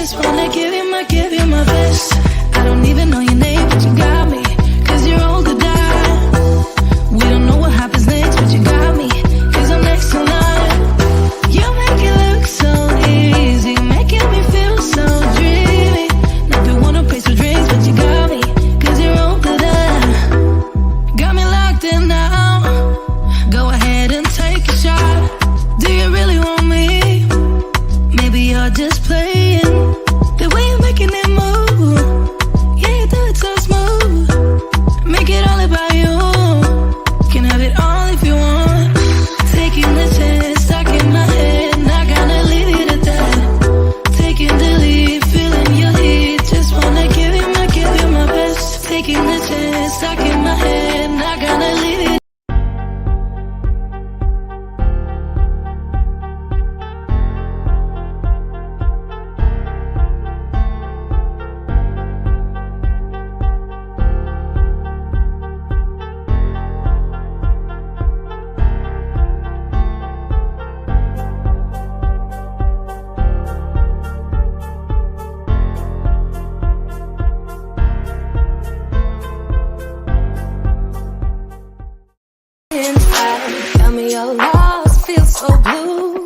just wanna give you my best. I don't even know your name, but you got me, 'cause you're all the die. We don't know what happens next, but you got me, 'cause I'm next to none. You make it look so easy, making me feel so dreamy. Never wanna pay for drinks, but you got me, 'cause you're all the die. Got me locked in now. Go ahead and take a shot. Do you really want me? Maybe you're just playing. The way you're making it move, yeah, you do it so smooth. Make it all about you. Can have it all if you want. Taking the chance, stuck in my head, not gonna leave it at that. Taking the lead, feeling your heat. Just wanna give you my best. Taking the chance, stuck in my head, not gonna leave it. Got me all lost, feel so blue.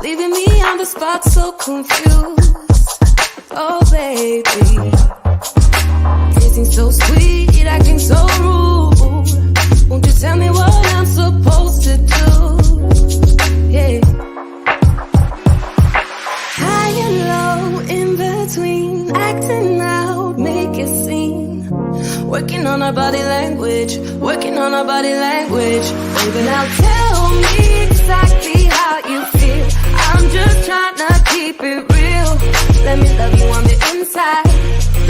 Leaving me on the spot, so confused. Oh, baby. Tasting so sweet, acting so rude. Won't you tell me what I'm supposed to do? Yeah. High and low, in between. Acting out, make a scene. Working on our body language, working on our body language. Baby, now tell me exactly how you feel. I'm just trying to keep it real. Let me love you on the inside,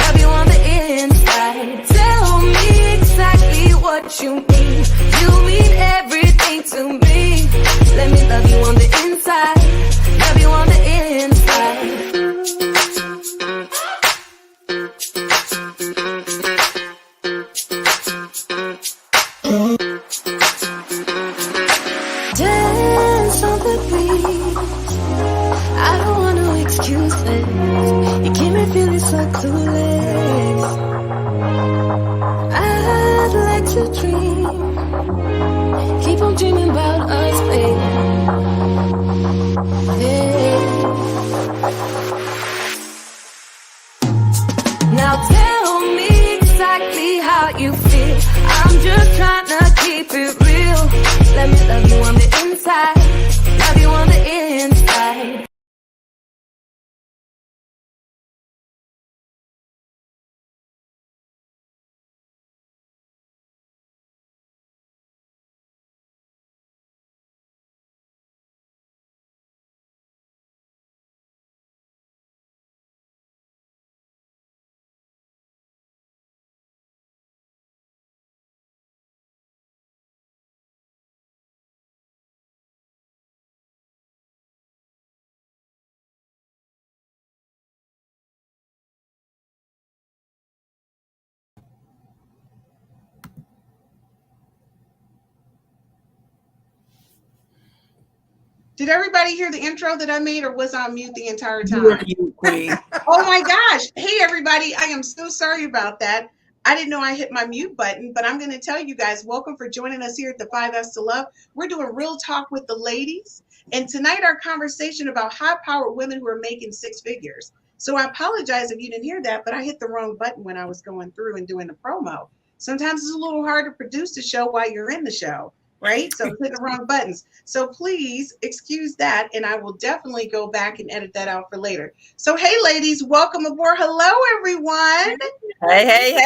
love you on the inside. Tell me exactly what you mean. You mean everything to me. Let me love you on the inside, love you on the inside. Dance on the beat. I don't want no excuses. You keep me feeling so clueless. I'd like to dream. Keep on dreaming about us, baby. Yeah. Now tell me exactly how you feel. I'm just trying to keep it real. Let me love you on the inside, love you on the inside. Did everybody hear the intro that I made, or was I on mute the entire time? You were mute, Queen. Oh my gosh. Hey, everybody. I am so sorry about that. I didn't know I hit my mute button, but I'm going to tell you guys, welcome for joining us here at the 5S to Love. We're doing real talk with the ladies. And tonight our conversation about high-powered women who are making six figures. So I apologize if you didn't hear that, but I hit the wrong button when I was going through and doing the promo. Sometimes it's a little hard to produce the show while you're in the show. Right? So click the wrong buttons. So please excuse that. And I will definitely go back and edit that out for later. So, hey, ladies, welcome aboard. Hello, everyone. Hey.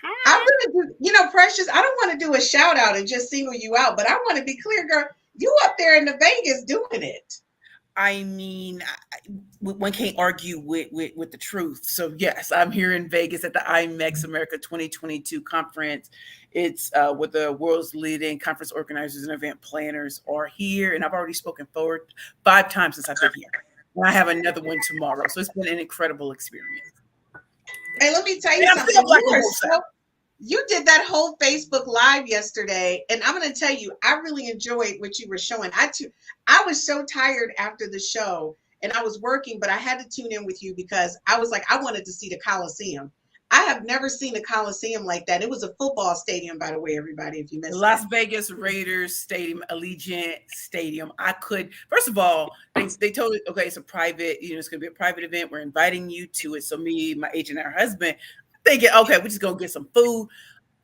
I'm going to do, Precious, I don't want to do a shout out and just single you out, but I want to be clear, girl, you up there in the Vegas doing it. I mean, one can't argue with the truth. So yes, I'm here in Vegas at the IMEX America 2022 conference. It's where the world's leading conference organizers and event planners are here. And I've already spoken forward 5 times since I've been here. And I have another one tomorrow. So it's been an incredible experience. Hey, let me tell you something. You did that whole Facebook Live yesterday, and I'm going to tell you, I really enjoyed what you were showing. I was so tired after the show, and I was working, but I had to tune in with you because I was like, I wanted to see the Coliseum. I have never seen a Coliseum like that. It was a football stadium, by the way, everybody, if you missed Las that. Vegas Raiders Stadium, Allegiant Stadium. I could, first of all, they told it, okay, it's a private, it's going to be a private event. We're inviting you to it. So me, my agent, and her husband, thinking, okay, we're just going to get some food.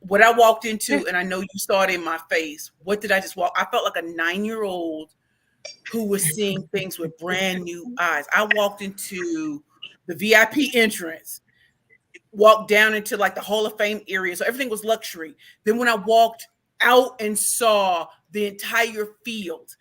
What I walked into, and I know you saw it in my face, what did I just walk? I felt like a 9-year-old who was seeing things with brand new eyes. I walked into the VIP entrance, walked down into like the Hall of Fame area. So everything was luxury. Then when I walked out and saw the entire field,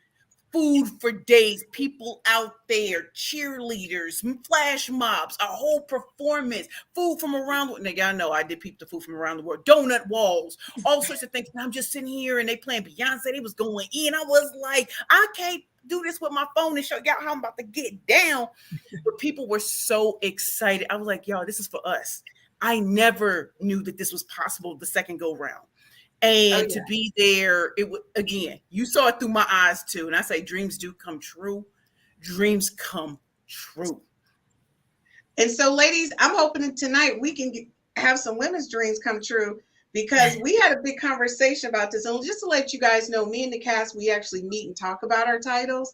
food for days, people out there, cheerleaders, flash mobs, a whole performance, food from around the world. Now, y'all know I did peep the food from around the world, donut walls, all sorts of things. And I'm just sitting here and they playing Beyonce. They was going in. I was like, I can't do this with my phone and show y'all how I'm about to get down. But people were so excited. I was like, y'all, this is for us. I never knew that this was possible the second go round. And to be there, it would, again, you saw it through my eyes too. And I say dreams do come true. Dreams come true. And so, ladies, I'm hoping tonight we can have some women's dreams come true, because we had a big conversation about this. And just to let you guys know, me and the cast, we actually meet and talk about our titles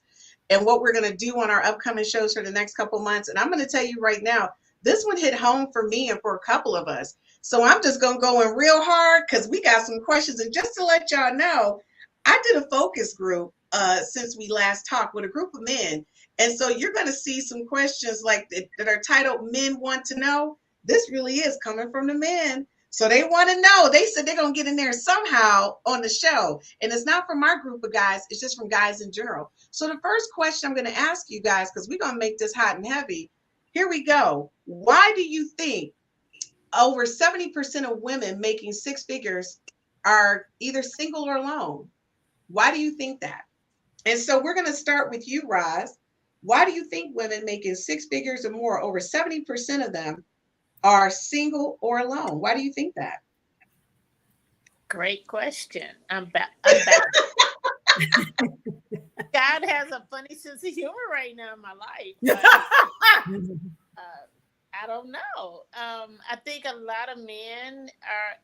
and what we're going to do on our upcoming shows for the next couple months. And I'm going to tell you right now, this one hit home for me and for a couple of us. So I'm just going to go in real hard because we got some questions. And just to let y'all know, I did a focus group since we last talked with a group of men. And so you're going to see some questions like that are titled Men Want to Know. This really is coming from the men. So they want to know. They said they're going to get in there somehow on the show. And it's not from our group of guys. It's just from guys in general. So the first question I'm going to ask you guys, because we're going to make this hot and heavy. Here we go. Why do you think over 70% of women making six figures are either single or alone? Why do you think that? And so we're going to start with you, Roz. Why do you think women making six figures or more, over 70% of them, are single or alone? Why do you think that? Great question. I'm back. God has a funny sense of humor right now in my life. I don't know. I think a lot of men are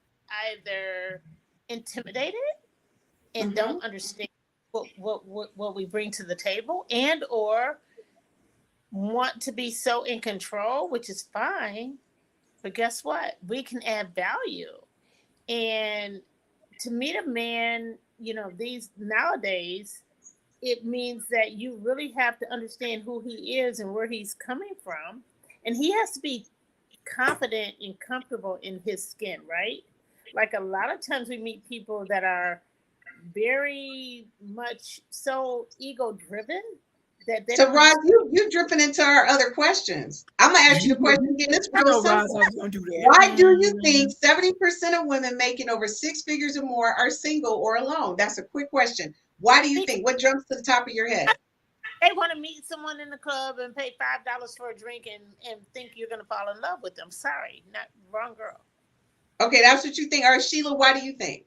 either intimidated and don't understand what we bring to the table, and or want to be so in control, which is fine. But guess what? We can add value. And to meet a man, these nowadays, it means that you really have to understand who he is and where he's coming from. And he has to be confident and comfortable in his skin, right? Like a lot of times we meet people that are very much so ego driven that they So Roz, you're dripping into our other questions. I'm gonna ask you the question again. It's real simple. Why do you think 70% of women making over six figures or more are single or alone? That's a quick question. Why do you think? What jumps to the top of your head? They want to meet someone in the club and pay $5 for a drink and think you're going to fall in love with them. Sorry, not wrong girl. Okay, that's what you think. All right, Sheila, why do you think?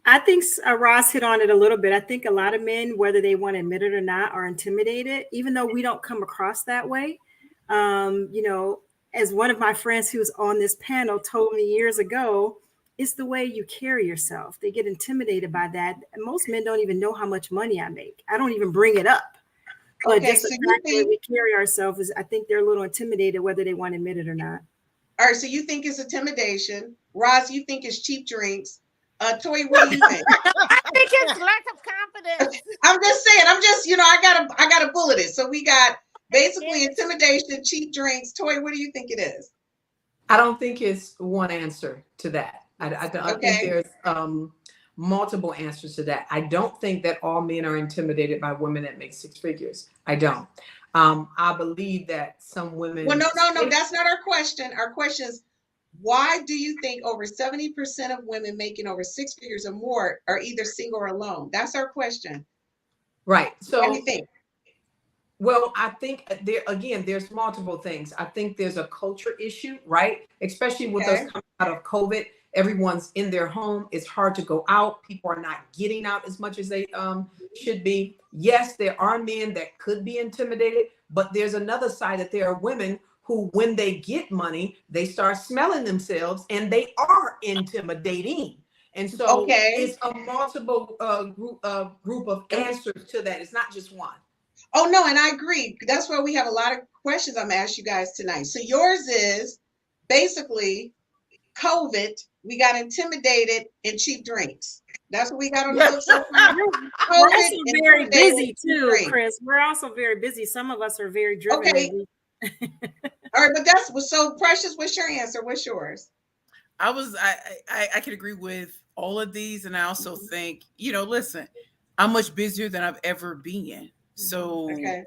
I think Ross hit on it a little bit. I think a lot of men, whether they want to admit it or not, are intimidated, even though we don't come across that way. As one of my friends who was on this panel told me years ago, it's the way you carry yourself. They get intimidated by that. And most men don't even know how much money I make. I don't even bring it up. But Okay, just so the you fact that think, we carry ourselves is, I think they're a little intimidated whether they want to admit it or not. all right, so you think it's intimidation. Roz, you think it's cheap drinks. Toy, what do you think? I think it's lack of confidence. I'm just saying, I gotta bullet it. So we got basically intimidation, cheap drinks. Toy, what do you think it is? I don't think it's one answer to that. I think there's multiple answers to that. I don't think that all men are intimidated by women that make six figures. I don't. I believe that some women. Well, no. That's not our question. Our question is, why do you think over 70% of women making over six figures or more are either single or alone? That's our question. Right. So What do you think? Well, I think there's multiple things. I think there's a culture issue, right? Especially with us coming out of COVID. Everyone's in their home. It's hard to go out. People are not getting out as much as they should be. Yes, there are men that could be intimidated, But there's another side that there are women who, when they get money, they start smelling themselves and they are intimidating. And so Okay. it's a multiple group of answers to that. It's not just one. Oh, no, and I agree. That's why we have a lot of questions I'm going to ask you guys tonight. So yours is basically COVID, we got intimidated and cheap drinks. That's what we got on the books so far. We're also very busy too, drinks. Chris. We're also very busy. Some of us are very driven. Okay. All right, but that's so Precious. What's your answer? What's yours? I could agree with all of these, and I also think, listen, I'm much busier than I've ever been. So, Okay.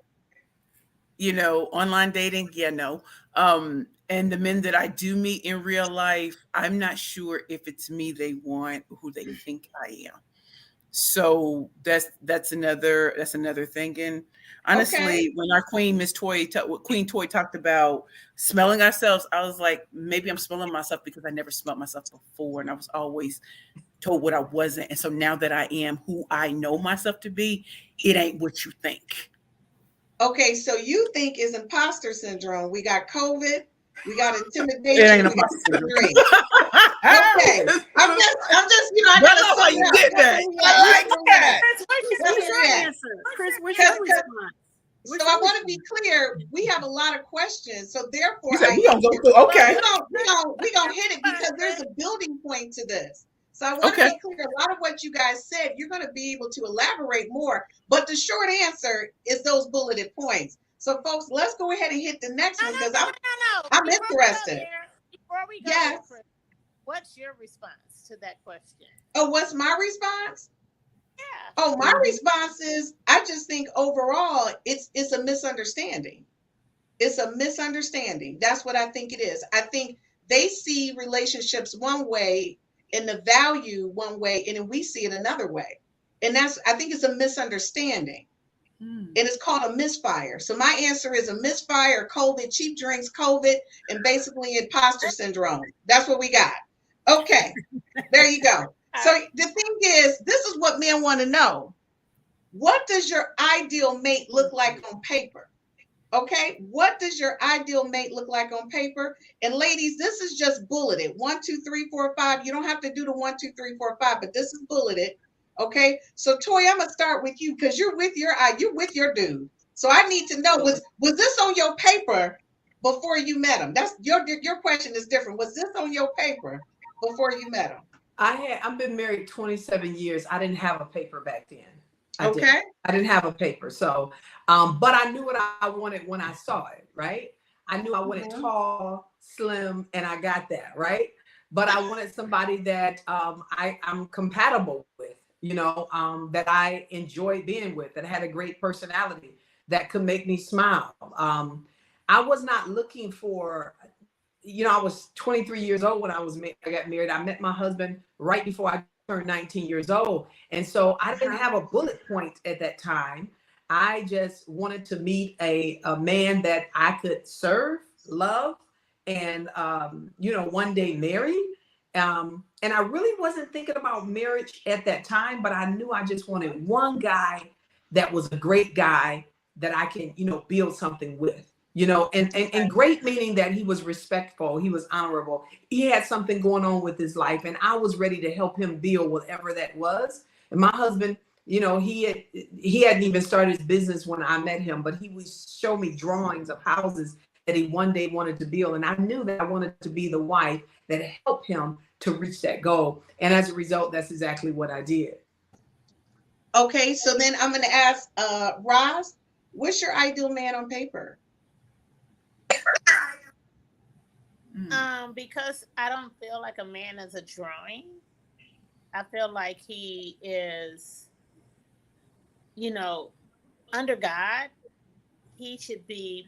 Online dating, no. And the men that I do meet in real life, I'm not sure if it's me they want, or who they think I am. So that's another thing. And honestly, when our Queen Queen Toy talked about smelling ourselves, I was like, maybe I'm smelling myself because I never smelled myself before, and I was always told what I wasn't. And so now that I am who I know myself to be, it ain't what you think. Okay, so you think is imposter syndrome. We got COVID, we got intimidation, we got drink. Okay, I'm just, I got to why you did that. I like that. Chris, what's your response? So I want to be clear. We have a lot of questions, so therefore, we gonna go through. Okay, we gonna hit it because there's a building point to this. So I want to be clear. A lot of what you guys said, you're going to be able to elaborate more. But the short answer is those bulleted points. So, folks, let's go ahead and hit the next one because I'm interested. Before we go, yes. Chris, what's your response to that question? Oh, what's my response? Yeah. Oh, my response is I just think overall it's a misunderstanding. It's a misunderstanding. That's what I think it is. I think they see relationships one way and the value one way, and then we see it another way. And I think it's a misunderstanding. And it's called a misfire. So my answer is a misfire, COVID, cheap drinks, COVID, and basically imposter syndrome. That's what we got. Okay, there you go. So the thing is, this is what men want to know. What does your ideal mate look like on paper? Okay, what does your ideal mate look like on paper? And ladies, this is just bulleted. 1, 2, 3, 4, 5. You don't have to do the 1, 2, 3, 4, 5, but this is bulleted. Okay, so Toy, I'm gonna start with you because you're with your dude. So I need to know, was this on your paper before you met him? That's your question is different. Was this on your paper before you met him? I've been married 27 years. I didn't have a paper back then. I didn't have a paper. So, but I knew what I wanted when I saw it, right? I knew I wanted tall, slim, and I got that, right? But I wanted somebody that I'm compatible with, that I enjoyed being with, that had a great personality, that could make me smile. I was not looking for, I was 23 years old when I got married. I met my husband right before I turned 19 years old. And so I didn't have a bullet point at that time. I just wanted to meet a man that I could serve, love, and, one day marry. And I really wasn't thinking about marriage at that time, but I knew I just wanted one guy that was a great guy that I can, build something with. And great meaning that he was respectful, he was honorable, he had something going on with his life, and I was ready to help him build whatever that was. And my husband, he hadn't even started his business when I met him, but he would show me drawings of houses that he one day wanted to build, and I knew that I wanted to be the wife that helped him to reach that goal. And as a result, that's exactly what I did. Okay, so then I'm going to ask Roz, what's your ideal man on paper? Because I don't feel like a man is a drawing. I feel like he is, under God, he should be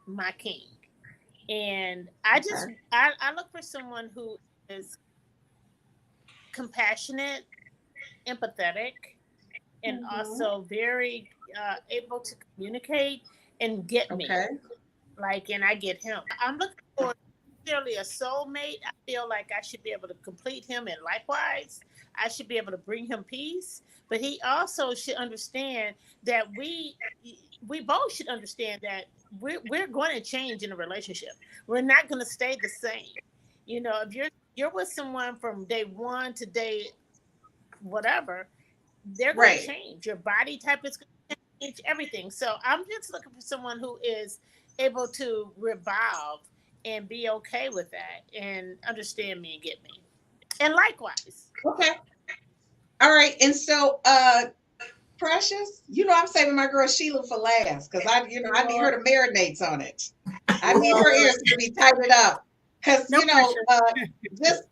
my king. And I look for someone who is compassionate, empathetic, and also very able to communicate and get me. And I get him. I'm looking for necessarily a soulmate. I feel like I should be able to complete him, and likewise, I should be able to bring him peace, but he also should understand that we both should understand that we're going to change in a relationship. We're not going to stay the same. You know, if you're with someone from day one to day whatever, they're going to change. Your body type is going to change, everything. So I'm just looking for someone who is able to revolve and be okay with that and understand me and get me. And likewise. Okay. All right. And so Precious, you know I'm saving my girl Sheila for last because I need her to marinate on it. I need her ears to be tightened up. Because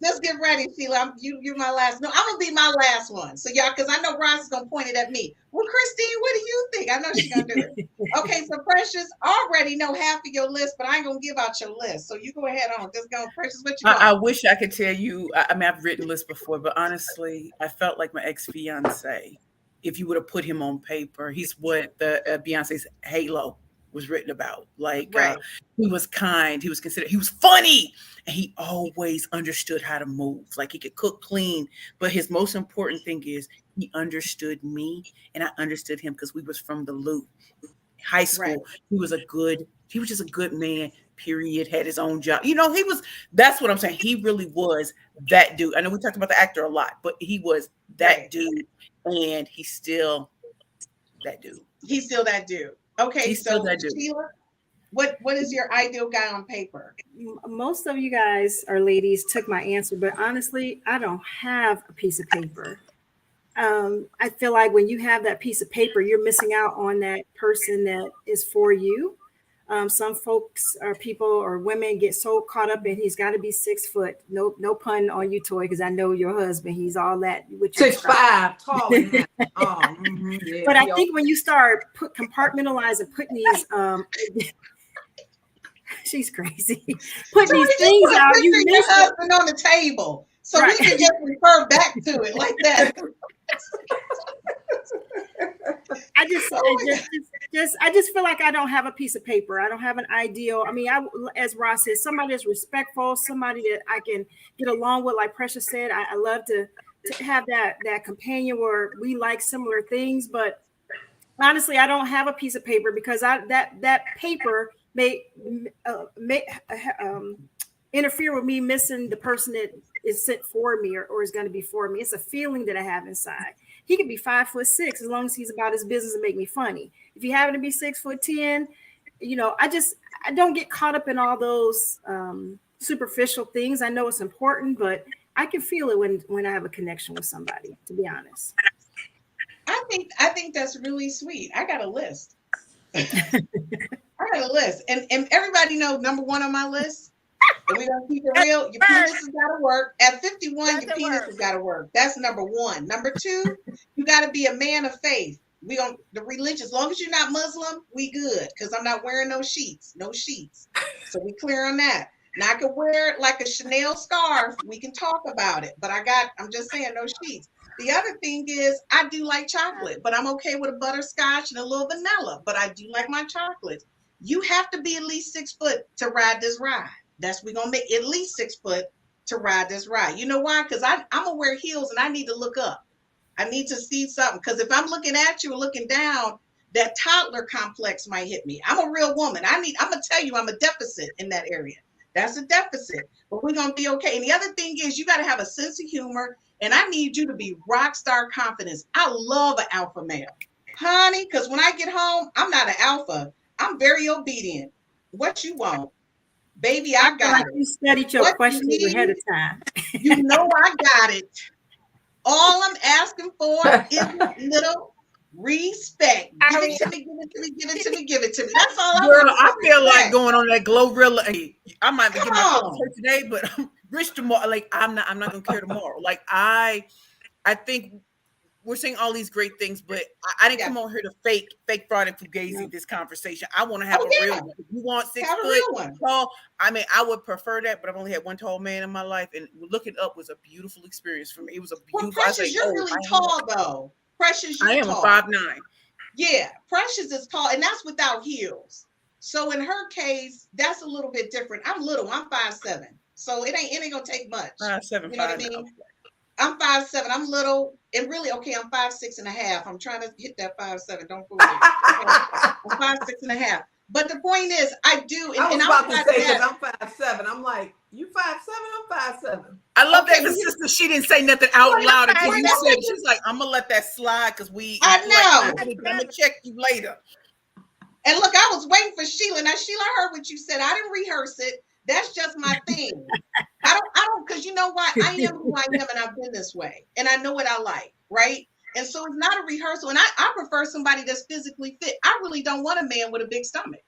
just get ready, Sheila. You're my last. No, I'm gonna be my last one. So y'all, because I know Ross is gonna point it at me. Well, Christine, what do you think? I know she's gonna do it. Okay, so Precious, I already know half of your list, but I ain't gonna give out your list. So you go ahead on. Just go, Precious. What you got? I wish I could tell you. I mean, I've written lists before, but honestly, I felt like my ex-fiance. If you would have put him on paper, he's what the Beyonce's Halo was written about. Like he was kind, he was considerate, he was funny, and he always understood how to move. Like he could cook, clean, but his most important thing is he understood me and I understood him because we was from the Loop. High school, he was just a good man, period, had his own job. You know, that's what I'm saying. He really was that dude. I know we talked about the actor a lot, but he was that dude, and he's still that dude. He's still that dude. Okay, so Sheila, what is your ideal guy on paper? Most of you guys or ladies took my answer, but honestly, I don't have a piece of paper. I feel like when you have that piece of paper, you're missing out on that person that is for you. Some folks or people or women get so caught up in he's got to be 6 foot. No pun on you, Toy, because I know your husband. He's all that. 6'5", tall. Yeah. But I think when you start compartmentalizing, putting these, she's crazy. Putting these things out, you miss your husband on the table, so we can just refer back to it like that. I just feel like I don't have a piece of paper. I don't have an ideal. I mean, as Ross said, somebody that's respectful, somebody that I can get along with. Like Precious said, I love to have that companion where we like similar things. But honestly, I don't have a piece of paper because that paper may interfere with me missing the person that is sent for me or is going to be for me. It's a feeling that I have inside. He could be 5'6" as long as he's about his business and make me funny. If you happen to be 6'10", you know, I don't get caught up in all those superficial things. I know it's important, but I can feel it when I have a connection with somebody, to be honest. I think that's really sweet. I got a list. And everybody knows number one on my list. And we're gonna keep it real. Your penis has got to work. At 51, your penis has got to work. That's number one. Number two, you got to be a man of faith. We don't the religion. As long as you're not Muslim, we good. Because I'm not wearing no sheets. So we clear on that. Now I could wear it like a Chanel scarf. We can talk about it. But I'm just saying no sheets. The other thing is I do like chocolate, but I'm okay with a butterscotch and a little vanilla. But I do like my chocolate. You have to be at least 6 foot to ride this ride. We're gonna make at least 6 foot to ride this ride. You know why? Because I'm gonna wear heels and I need to look up. I need to see something. Because if I'm looking at you or looking down, that toddler complex might hit me. I'm a real woman. I'm gonna tell you I'm a deficit in that area. That's a deficit. But we're gonna be okay. And the other thing is you gotta have a sense of humor, and I need you to be rock star confidence. I love an alpha male. Honey, because when I get home, I'm not an alpha. I'm very obedient. What you want? Baby, I got it. You studied your questions ahead of time. You know I got it. All I'm asking for is a little respect. Give it to me. That's all I want. I feel like going on that Glorilla. I might be getting my phone today, but I'm rich tomorrow. Like I'm not gonna care tomorrow. Like I think we're saying all these great things, but I didn't come on here to fake fraud and fugazi this conversation. I want to have a real one. If you want 6 foot tall, I mean, I would prefer that, but I've only had one tall man in my life, and looking up was a beautiful experience for me. It was a beautiful. Well, Precious, you're really tall though. Precious, you're tall. I am 5'9". Yeah, Precious is tall, and that's without heels. So in her case, that's a little bit different. I'm little. I'm 5'7", so it ain't gonna take much. 5'7", you know what I mean? I'm 5'7". I'm little, and really, okay, I'm 5'6.5". I'm trying to hit that 5'7". Don't fool me. I'm 5'6.5". But the point is, I do. I was and about to say, because that. I'm 5'7". I'm like, you 5'7", I'm 5'7". I love Okay, that the sister, she didn't say nothing out Well, loud until I you know. said it. She's like, I'm gonna let that slide because I know. I'm gonna check you later. And look, I was waiting for Sheila. Now, Sheila, I heard what you said. I didn't rehearse it. That's just my thing. I don't, because you know what? I am who I am, and I've been this way. And I know what I like, right? And so it's not a rehearsal. And I prefer somebody that's physically fit. I really don't want a man with a big stomach.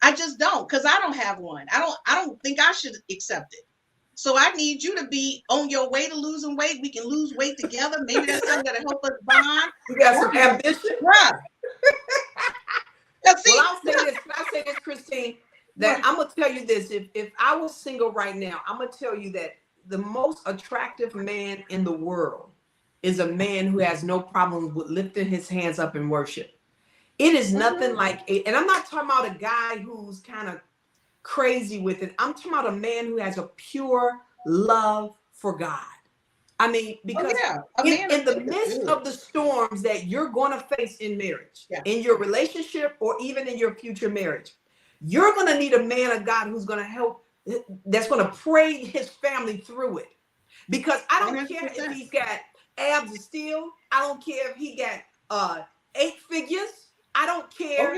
I just don't, because I don't have one. I don't think I should accept it. So I need you to be on your way to losing weight. We can lose weight together. Maybe that's something that'll help us bond. You got some ambition. Right. Well, I'll say this. Can I say this, Christine? That I'm gonna tell you this. If I was single right now, I'm gonna tell you that the most attractive man in the world is a man who has no problem with lifting his hands up in worship. It is nothing like it. And I'm not talking about a guy who's kind of crazy with it. I'm talking about a man who has a pure love for God. I mean, because in the midst of the storms that you're going to face in marriage, in your relationship, or even in your future marriage, you're going to need a man of God who's going to help, that's going to pray his family through it. Because I don't 100%. Care if he's got abs of steel. I don't care if he got 8 figures. I don't care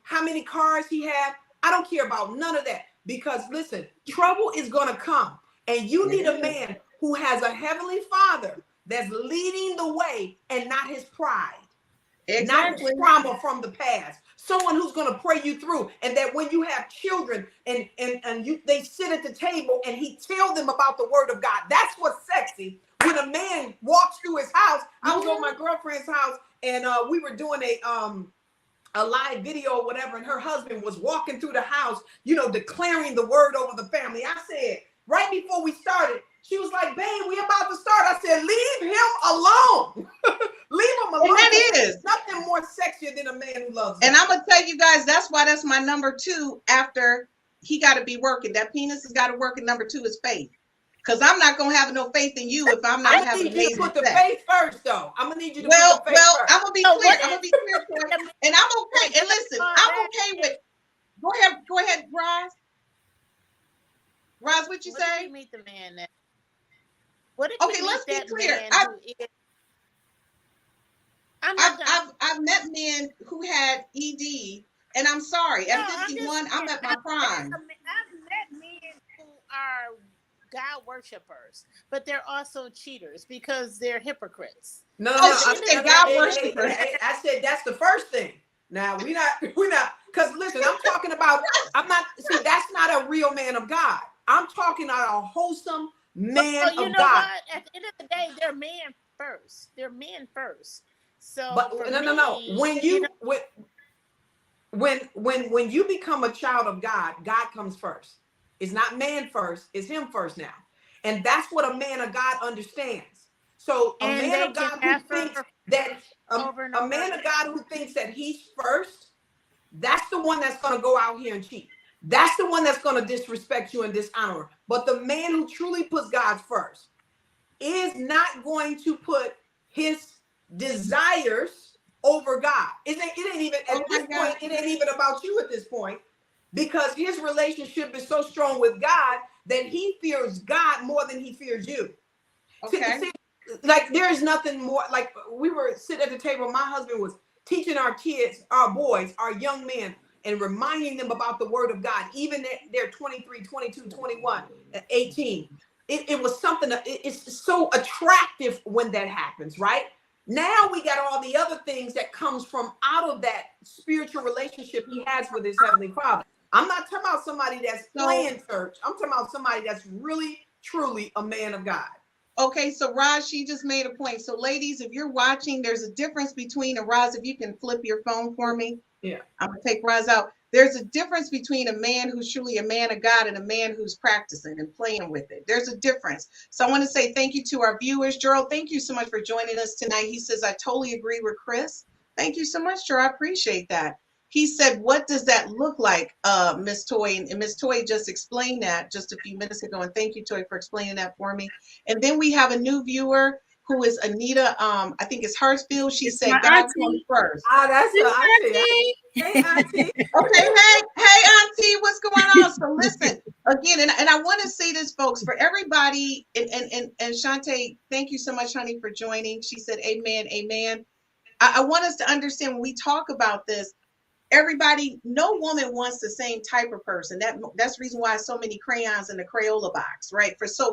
how many cars he has. I don't care about none of that. Because listen, trouble is going to come. And you need a man who has a heavenly father that's leading the way, and not his pride, not his trauma from the past. Someone who's going to pray you through, and that when you have children and they sit at the table and he tell them about the word of God. That's what's sexy. When a man walks through his house, I was on my girlfriend's house, and we were doing a live video or whatever, and her husband was walking through the house, declaring the word over the family. I said, right before we started, she was like, babe, we about to start. I said, leave him alone. Leave him alone. And that is nothing more sexier than a man who loves God. And I'm going to tell you guys, that's why that's my number 2 after he got to be working. That penis has got to work, and number 2 is faith. Because I'm not going to have no faith in you if I'm not having amazing sex. I need you to put the faith first, though. I'm going to need you to put the faith first. I'm going to be clear. I'm going to be clear for it. And I'm okay. And listen, I'm okay with, go ahead, Roz. Roz, what you say? What if you meet the man that? What if okay, let's be clear. I've met men who had ED, and I'm sorry. At 51, I'm at my prime. I've met men who are God worshipers, but they're also cheaters because they're hypocrites. No. I said God worshipers. I said that's the first thing. Now we're not. Because listen, that's not a real man of God. I'm talking about a wholesome man of God. What? At the end of the day, they're men first. They're men first. So, but no. When you become a child of God, God comes first. It's not man first. It's him first now, and that's what a man of God understands. So a man of God who thinks that a man of God who thinks that he's first, that's the one that's going to go out here and cheat. That's the one that's going to disrespect you and dishonor. But the man who truly puts God first is not going to put his desires over God. It ain't even at this point. It ain't even about you at this point, because his relationship is so strong with God that he fears God more than he fears you. Okay. See, like there is nothing more. Like we were sitting at the table. My husband was teaching our kids, our boys, our young men, and reminding them about the word of God, even at they're 23, 22, 21, 18. It was something that it's so attractive when that happens, right? Now we got all the other things that comes from out of that spiritual relationship he has with his heavenly Father. I'm not talking about somebody that's playing church. I'm talking about somebody that's really, truly a man of God. Okay, so Roz, she just made a point. So ladies, if you're watching, there's a difference between, and Roz, if you can flip your phone for me. Yeah. I'm going to take Roz out. There's a difference between a man who's truly a man of God and a man who's practicing and playing with it. There's a difference. So I want to say thank you to our viewers. Gerald, thank you so much for joining us tonight. He says, I totally agree with Chris. Thank you so much, Gerald. I appreciate that. He said, what does that look like, Miss Toy? And Miss Toy just explained that just a few minutes ago. And thank you, Toy, for explaining that for me. And then we have a new viewer who is Anita, I think it's Hartsfield. She said, God comes first. That's the auntie. Hey, auntie. Okay, hey, auntie, what's going on? So listen, again, and I want to say this, folks, for everybody, and Shantae, thank you so much, honey, for joining. She said, amen, amen. I want us to understand when we talk about this, everybody, no woman wants the same type of person. That's the reason why so many crayons in the Crayola box, right? For some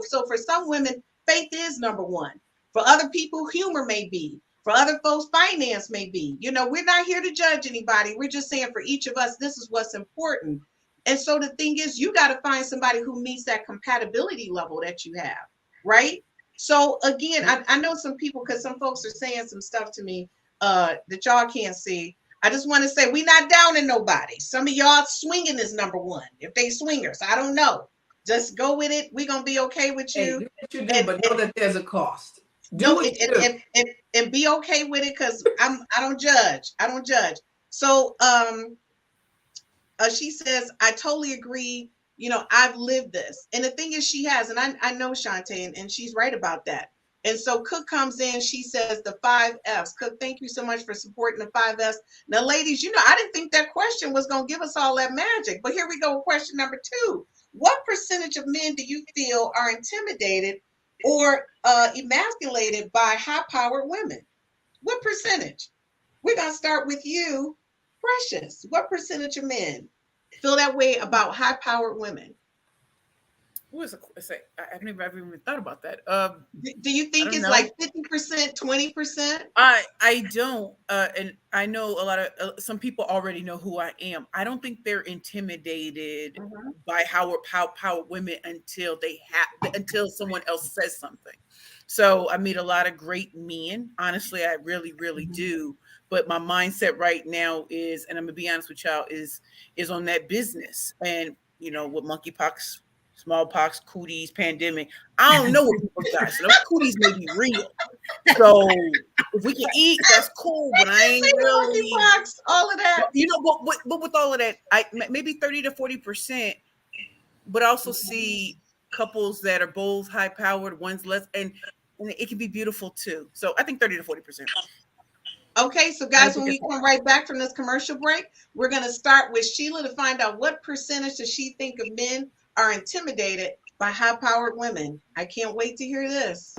women, faith is number one. For other people, humor may be. For other folks, finance may be. You know, we're not here to judge anybody. We're just saying for each of us, this is what's important. And so the thing is, you got to find somebody who meets that compatibility level that you have, right? So again, I know some people, because some folks are saying some stuff to me that y'all can't see. I just want to say we're not downing nobody. Some of y'all swinging is number one. If they swingers, I don't know. Just go with it. We're gonna be okay with you. Hey, do what you do, but know that there's a cost. Do it and be okay with it, because I don't judge. I don't judge. So she says, I totally agree. You know, I've lived this. And the thing is, she has, and I know Shantae, and she's right about that. And so Cook comes in, she says the 5 F's. Cook, thank you so much for supporting the 5 F's. Now, ladies, you know, I didn't think that question was going to give us all that magic. But here we go with question number 2. What percentage of men do you feel are intimidated or emasculated by high-powered women? What percentage? We're going to start with you, Precious. What percentage of men feel that way about high-powered women? What was I've never even thought about that. Do you think it's like 50%, 20%? I don't, and I know a lot of some people already know who I am. I don't think they're intimidated by how women until someone else says something. So I meet a lot of great men. Honestly, I really, really do. But my mindset right now is, and I'm gonna be honest with y'all, is on that business. And you know, with monkeypox, smallpox, cooties, pandemic, I don't know what people got. So those cooties may be real. So if we can eat, that's cool. But I ain't really monkeypox, all of that. You know, but with all of that, I maybe 30 to 40%. But I also see couples that are both high powered, one's less, and it can be beautiful too. So I think 30 to 40%. Okay, so guys, when we come right back from this commercial break, we're going to start with Sheila to find out what percentage does she think of men are intimidated by high-powered women. I can't wait to hear this.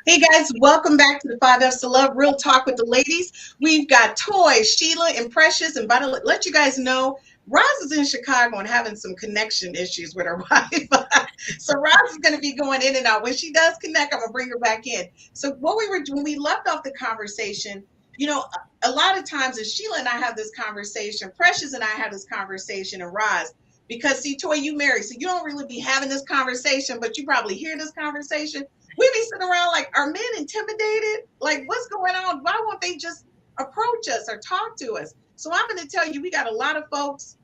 Hey guys, welcome back to the 5 F's to Love, Real Talk with the Ladies. We've got Toy, Sheila, and Precious. And by the way, let you guys know, Roz is in Chicago and having some connection issues with her Wi-Fi. So Roz is going to be going in and out. When she does connect, I'm going to bring her back in. So when we left off the conversation, you know, a lot of times, and Sheila and I have this conversation, Precious and I have this conversation, and Roz, because see, Toy, you married, so you don't really be having this conversation, but you probably hear this conversation. We be sitting around like, are men intimidated? Like, what's going on? Why won't they just approach us or talk to us? So I'm going to tell you, we got a lot of folks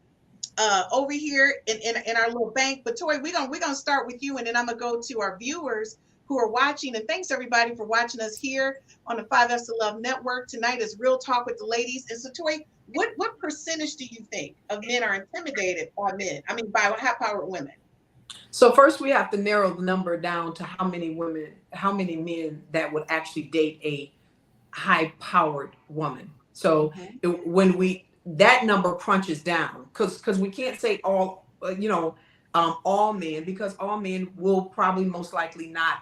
over here in our little bank. But Toy, we're gonna start with you, and then I'm gonna go to our viewers who are watching. And thanks everybody for watching us here on the 5S to Love Network. Tonight is Real Talk with the Ladies. And so Toy, what percentage do you think of men are intimidated by men? I mean, by high-powered women? So first we have to narrow the number down to how many men that would actually date a high-powered woman. So when that number crunches down, because we can't say all men, because all men will probably most likely not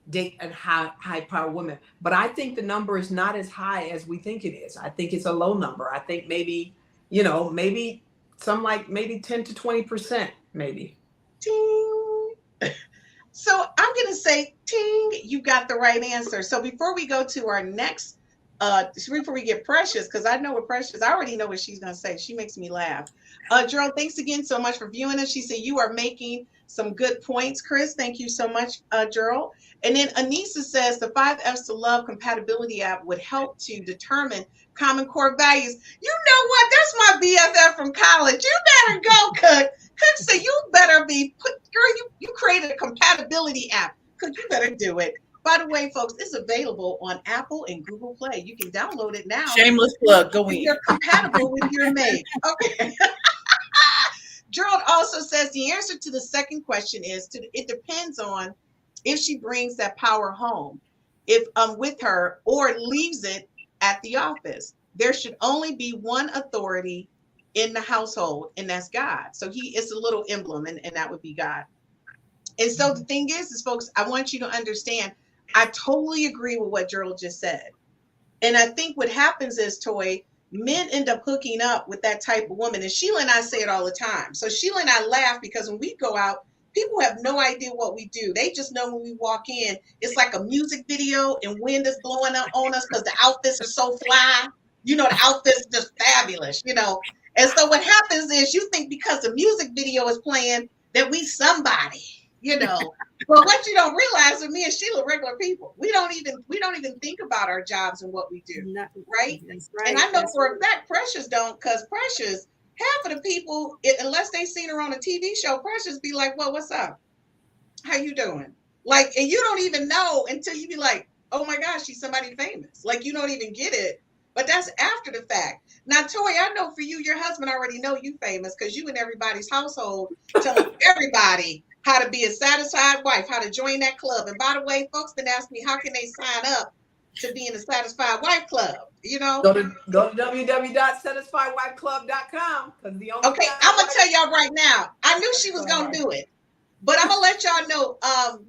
date a high-powered woman. But I think the number is not as high as we think it is. I think it's a low number. I think maybe some like maybe 10 to 20%, maybe. Ting. So I'm going to say, ting, you got the right answer. So before we go to our next, before we get Precious, because I know what Precious, I already know what she's going to say. She makes me laugh. Gerald, thanks again so much for viewing us. She said you are making some good points, Chris. Thank you so much, Gerald. And then Anissa says the 5F's to Love compatibility app would help to determine common core values. You know what? That's my BFF from college. You better go, Cook. Cook said you better be girl, you created a compatibility app. Cook, you better do it. By the way, folks, it's available on Apple and Google Play. You can download it now. Shameless plug. Go in. You're compatible with your mate. Okay. Gerald also says the answer to the second question is it depends on if she brings that power home, if with her, or leaves it at the office. There should only be one authority in the household, and that's God. So he is a little emblem, and that would be God. And so the thing is folks, I want you to understand, I totally agree with what Gerald just said. And I think what happens is, Toy, men end up hooking up with that type of woman. And Sheila and I say it all the time. So Sheila and I laugh because when we go out, people have no idea what we do. They just know when we walk in, it's like a music video and wind is blowing up on us because the outfits are so fly. You know, the outfits are just fabulous, you know. And so what happens is you think because the music video is playing that we somebody, you know. But what you don't realize is me and Sheila are regular people. We don't even think about our jobs and what we do. Right? And I know for a fact Precious don't, because Precious, half of the people, unless they seen her on a TV show, Precious be like, well, what's up? How you doing? Like, and you don't even know until you be like, oh my gosh, she's somebody famous. Like, you don't even get it. But that's after the fact. Now, Toy, I know for you, your husband already know you famous because you in everybody's household telling everybody how to be a satisfied wife, how to join that club. And by the way, folks been asking me, how can they sign up to be in a Satisfied Wife Club? You know? Go to www.satisfiedwifeclub.com. Okay, I'm going to tell y'all right now, I knew she was going to do it. But I'm going to let y'all know,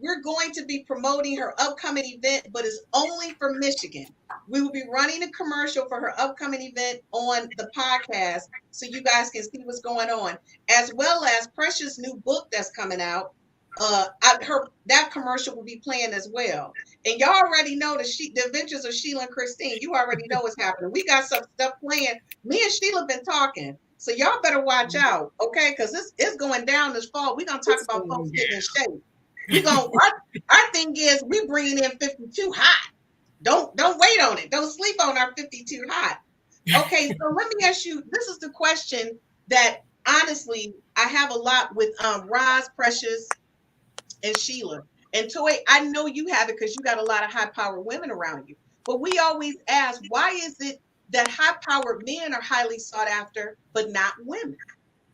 we're going to be promoting her upcoming event, but it's only for Michigan. We will be running a commercial for her upcoming event on the podcast so you guys can see what's going on, as well as Precious' new book that's coming out. That commercial will be playing as well. And y'all already know the Adventures of Sheila and Christine. You already know what's happening. We got some stuff playing. Me and Sheila been talking. So y'all better watch out, okay? Because it's going down this fall. We're going to talk about folks getting in shape. Our thing is we bringing in 52 hot. Don't wait on it. Don't sleep on our 52 hot. Okay, so let me ask you, this is the question that honestly I have a lot with Roz, Precious, and Sheila. And Toy, I know you have it because you got a lot of high-powered women around you. But we always ask, why is it that high-powered men are highly sought after, but not women?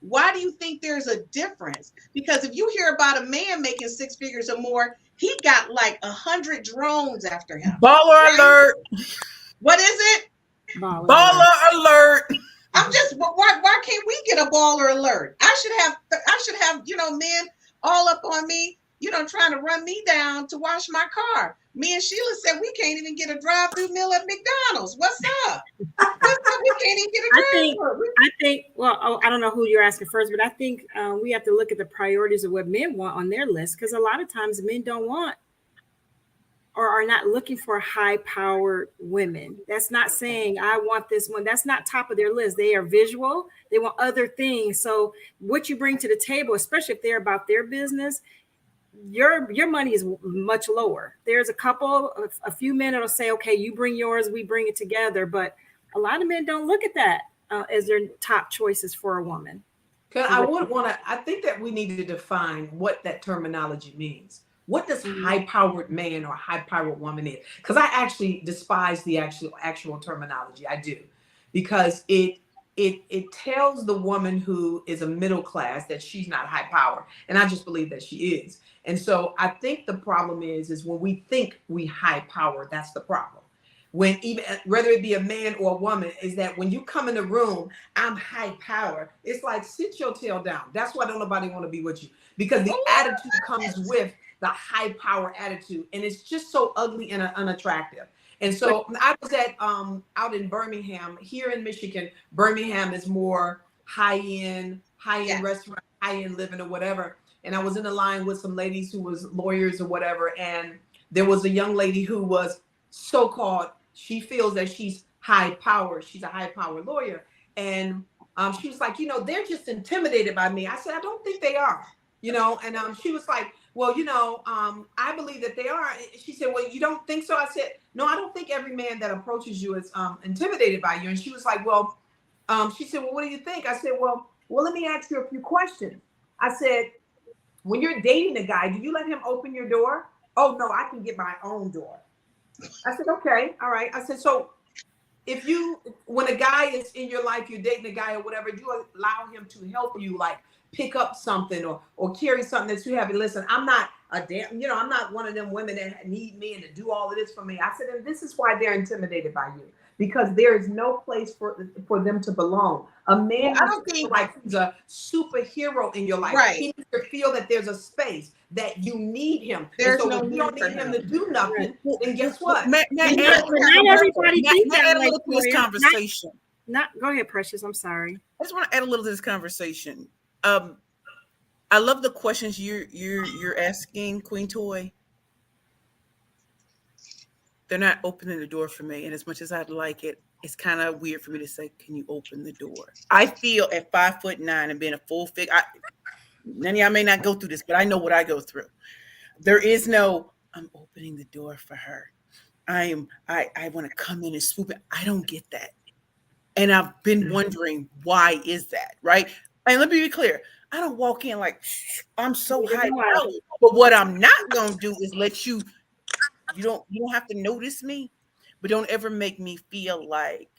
Why do you think there's a difference? Because if you hear about a man making 6 figures or more, he got like 100 drones after him. Baller alert. What is it? Baller alert. I'm just, why can't we get a baller alert? I should have, men all up on me, trying to run me down to wash my car. Me and Sheila said we can't even get a drive-through meal at McDonald's. What's up? We can't even get a drive-through. I think, well, I don't know who you're asking first, but I think we have to look at the priorities of what men want on their list, because a lot of times men don't want or are not looking for high-powered women. That's not saying I want this one. That's not top of their list. They are visual. They want other things. So what you bring to the table, especially if they're about their business, your money is much lower. There's a few men that'll say, okay, you bring yours, we bring it together. But a lot of men don't look at that. as their top choices for a woman. I think that we need to define what that terminology means. What does high-powered man or high-powered woman is? Because I actually despise the actual terminology. I do, because it tells the woman who is a middle class that she's not high power, and I just believe that she is. And so I think the problem is when we think we high power, that's the problem. When even whether it be a man or a woman, is that when you come in the room, I'm high power. It's like, sit your tail down. That's why don't nobody want to be with you, because the attitude comes with the high power attitude, and it's just so ugly and unattractive. And so I was at out in Birmingham. Here in Michigan, Birmingham is more high-end restaurant, high-end living or whatever. And I was in a line with some ladies who was lawyers or whatever, and there was a young lady who was so-called, she feels that she's high power. She's a high power lawyer. And she was like, they're just intimidated by me. I said, I don't think they are, and she was like, well, I believe that they are. She said, well, you don't think so? I said, no, I don't think every man that approaches you is intimidated by you. And she was like, well, she said, well, what do you think? I said, well, let me ask you a few questions. I said, when you're dating a guy, do you let him open your door? Oh, no, I can get my own door. I said, okay, all right. I said, so when a guy is in your life, you're dating a guy or whatever, do you allow him to help you, like pick up something or carry something that you have? Listen, I'm not I'm not one of them women that need me and to do all of this for me. I said, and this is why they're intimidated by you, because there is no place for them to belong. A man doesn't feel like he's a superhero in your life. Right. He needs to feel that there's a space that you need him. There's so if you don't need him to do nothing, then guess what? Not everybody thinks that way. This conversation. Go ahead, Precious. I'm sorry. I just want to add a little to this conversation. I love the questions you're asking, Queen Toy. They're not opening the door for me, and as much as I'd like it, it's kind of weird for me to say, "Can you open the door?" I feel at 5'9" and being a full figure, many of y'all may not go through this, but I know what I go through. There is no, I'm opening the door for her. I want to come in and swoop it. I don't get that, and I've been wondering why is that, right? And let me be clear. I don't walk in like I'm so high power, but what I'm not gonna do is let you. You don't have to notice me, but don't ever make me feel like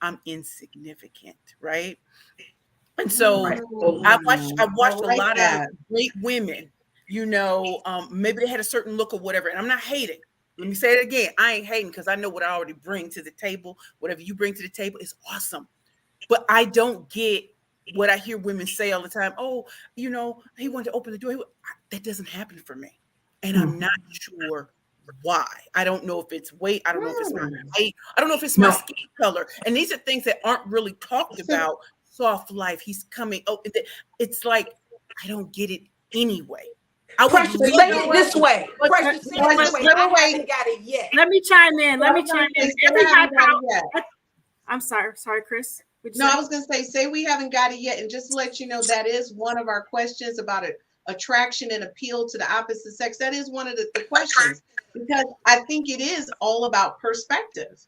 I'm insignificant, right? And so I watched a lot of great women, maybe they had a certain look or whatever, and I'm not hating. Let me say it again. I ain't hating because I know what I already bring to the table. Whatever you bring to the table is awesome. But I don't get what I hear women say all the time. Oh, he wanted to open the door. That doesn't happen for me. And I'm not sure why. I don't know if it's weight. I don't know if it's my height. I don't know if it's my skin color. And these are things that aren't really talked about. Soft life. He's coming. Oh, it's like, I don't get it anyway. I want to say it this way. Precious, say it this way. I haven't got it yet. Let me chime in. I'm sorry, Chris. No, I was going to say we haven't got it yet. And just to let you know, that is one of our questions about attraction and appeal to the opposite sex. That is one of the questions, because I think it is all about perspective.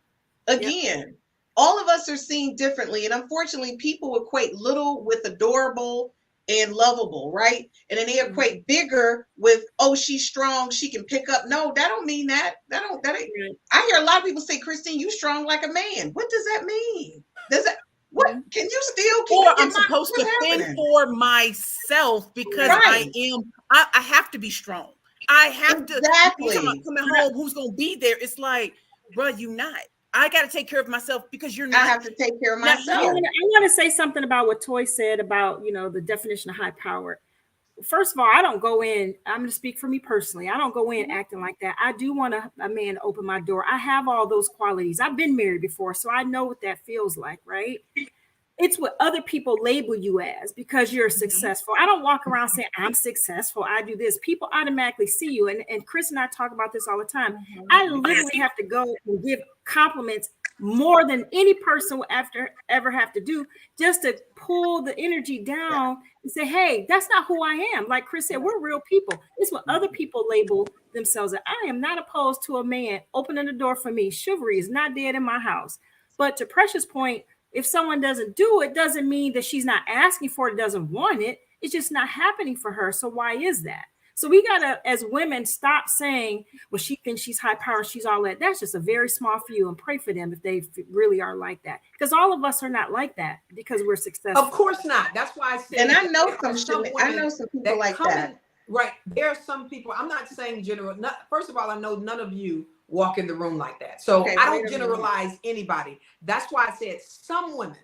Again, all of us are seen differently. And unfortunately, people equate little with adorable and lovable, right? And then they equate bigger with, oh, she's strong, she can pick up. No, that don't mean that. I hear a lot of people say, Christine, you strong like a man. What does that mean? What can you still keep? Or I'm supposed to fend for myself because I have to be strong. I have to. Coming home, who's gonna be there? It's like, bro, you not. I got to take care of myself because you're not. I have to take care of myself. I want to say something about what Toy said about the definition of high power. First of all, I don't go in. I'm going to speak for me personally. I don't go in acting like that. I do want a man to open my door. I have all those qualities. I've been married before, so I know what that feels like, right? It's what other people label you as because you're successful. I don't walk around saying I'm successful. I do this. People automatically see you. And Chris and I talk about this all the time. I literally have to go and give compliments more than any person will ever have to do, just to pull the energy down and say, hey, that's not who I am. Like Chris said, we're real people. It's what other people label themselves. I am not opposed to a man opening the door for me. Chivalry is not dead in my house. But to Precious' point, If someone doesn't do it, doesn't mean that she's not asking for it, doesn't want it. It's just not happening for her. So why is that? So we gotta, as women, stop saying, well, she thinks she's high power, she's all that. That's just a very small few, and pray for them if they really are like that. Because all of us are not like that because we're successful. Of course not. That's why I said. And I know there are some people that like come that. in- right. There are some people, I'm not saying general. First of all, I know none of you walk in the room like that. So Okay, I wait don't a minute. generalize anybody. That's why I said some women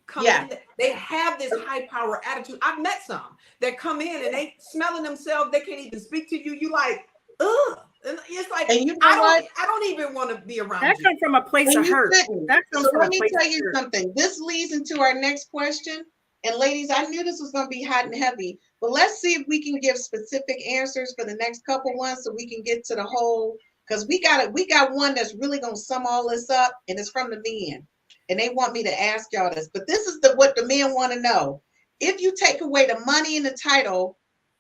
come Yeah. in, they have this high power attitude. I've met some that come in and they smelling themselves, they can't even speak to you. You like, ugh. And it's like, And you know what? I don't even want to be around That you. comes from a place And of you hurt. shouldn't. That comes So from let a me place tell of you hurt. something. This leads into our next question. And ladies, I knew this was going to be hot and heavy, but let's see if we can give specific answers for the next couple ones so we can get to the whole, because we got one that's really going to sum all this up, and it's from the men. And they want me to ask y'all this, but this is what the men want to know. If you take away the money and the title,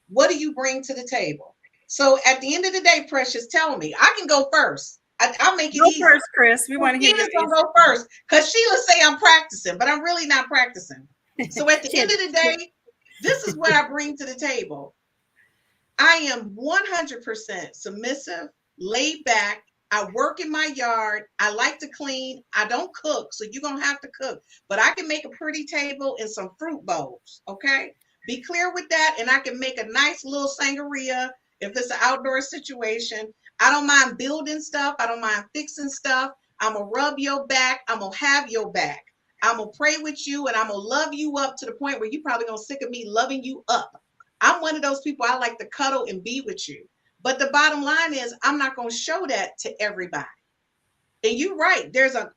what do you bring to the table? So at the end of the day, Precious, tell me. I can go first. I'll make it Go easy. first, Chris. We want to hear Sheila's your gonna go first because Sheila say I'm practicing, but I'm really not practicing. So at the end of the day, this is what I bring to the table. I am 100% submissive, laid back. I work in my yard. I like to clean. I don't cook, so you're gonna have to cook. But I can make a pretty table and some fruit bowls. Okay, be clear with that, and I can make a nice little sangria if it's an outdoor situation. I don't mind building stuff. I don't mind fixing stuff. I'm gonna rub your back. I'm gonna have your back. I'm gonna pray with you, and I'm gonna love you up to the point where you probably gonna sick of me loving you up. I'm one of those people. I like to cuddle and be with you. But the bottom line is, I'm not gonna show that to everybody. And you're right. There's an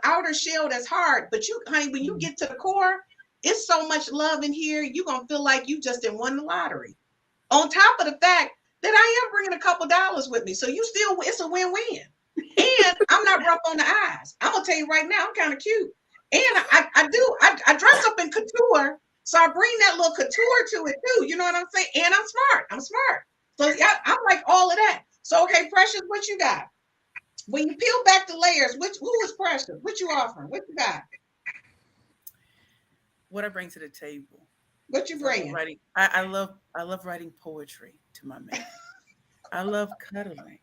outer shell that's hard, but you, honey, when you get to the core, it's so much love in here. You're gonna feel like you just didn't won the lottery. On top of the fact that I am bringing a couple dollars with me. So it's a win-win. And I'm not rough on the eyes. I'm going to tell you right now, I'm kind of cute. And I dress up in couture. So I bring that little couture to it too. You know what I'm saying? And I'm smart. So yeah, I'm like all of that. So, okay, Precious, what you got? When you peel back the layers, who is Precious? What you offering? What you got? What I bring to the table. What you bringing? Writing. I love writing poetry to my man. I love cuddling.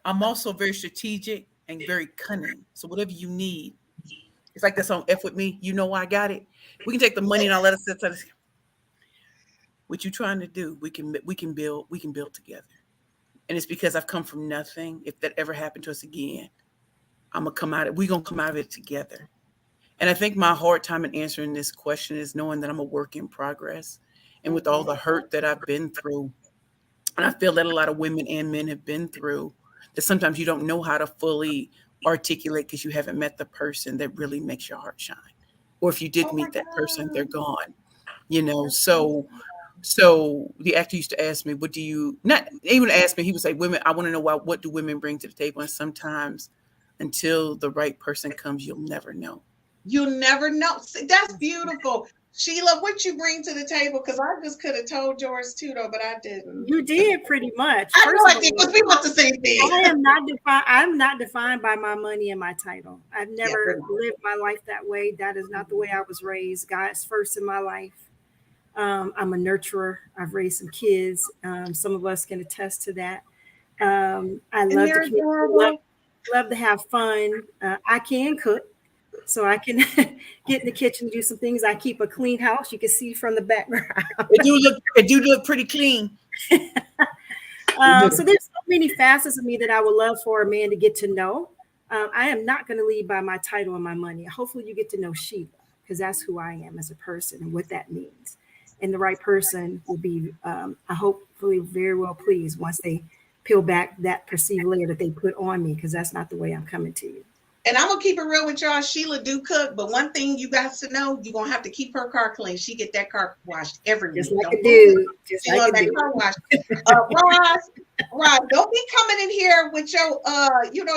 I'm also very strategic and very cunning. So whatever you need, it's like that song "F with Me." You know I got it. We can take the money and I'll let us sit. What you trying to do? We can build together. And it's because I've come from nothing. If that ever happened to us again, we're gonna come out of it together. And I think my hard time in answering this question is knowing that I'm a work in progress. And with all the hurt that I've been through, and I feel that a lot of women and men have been through, that sometimes you don't know how to fully articulate because you haven't met the person that really makes your heart shine. Or if you did meet that person, they're gone. So the actor used to ask me, what do you, not even ask me, he would say, women, I want to know what do women bring to the table? And sometimes until the right person comes, you'll never know. You'll never know. See, that's beautiful. Sheila, what you bring to the table? Because I just could have told yours too, though, but I didn't. You did pretty much. I know I did, because we want the same thing. I'm not defined by my money and my title. I've never lived my life that way. That is not the way I was raised. God's first in my life. I'm a nurturer. I've raised some kids. Some of us can attest to that. I love to have fun. I can cook. So I can get in the kitchen and do some things. I keep a clean house. You can see from the background. It do look pretty clean. So there's so many facets of me that I would love for a man to get to know. I am not going to lead by my title and my money. Hopefully you get to know Sheila, because that's who I am as a person and what that means. And the right person will be, hopefully very well pleased once they peel back that perceived layer that they put on me, because that's not the way I'm coming to you. And I'm gonna keep it real with y'all. Sheila do cook, but one thing you got to know, you're gonna have to keep her car clean. She get that car washed every week. Just like a dude. Car washed. Roz, don't be coming in here with your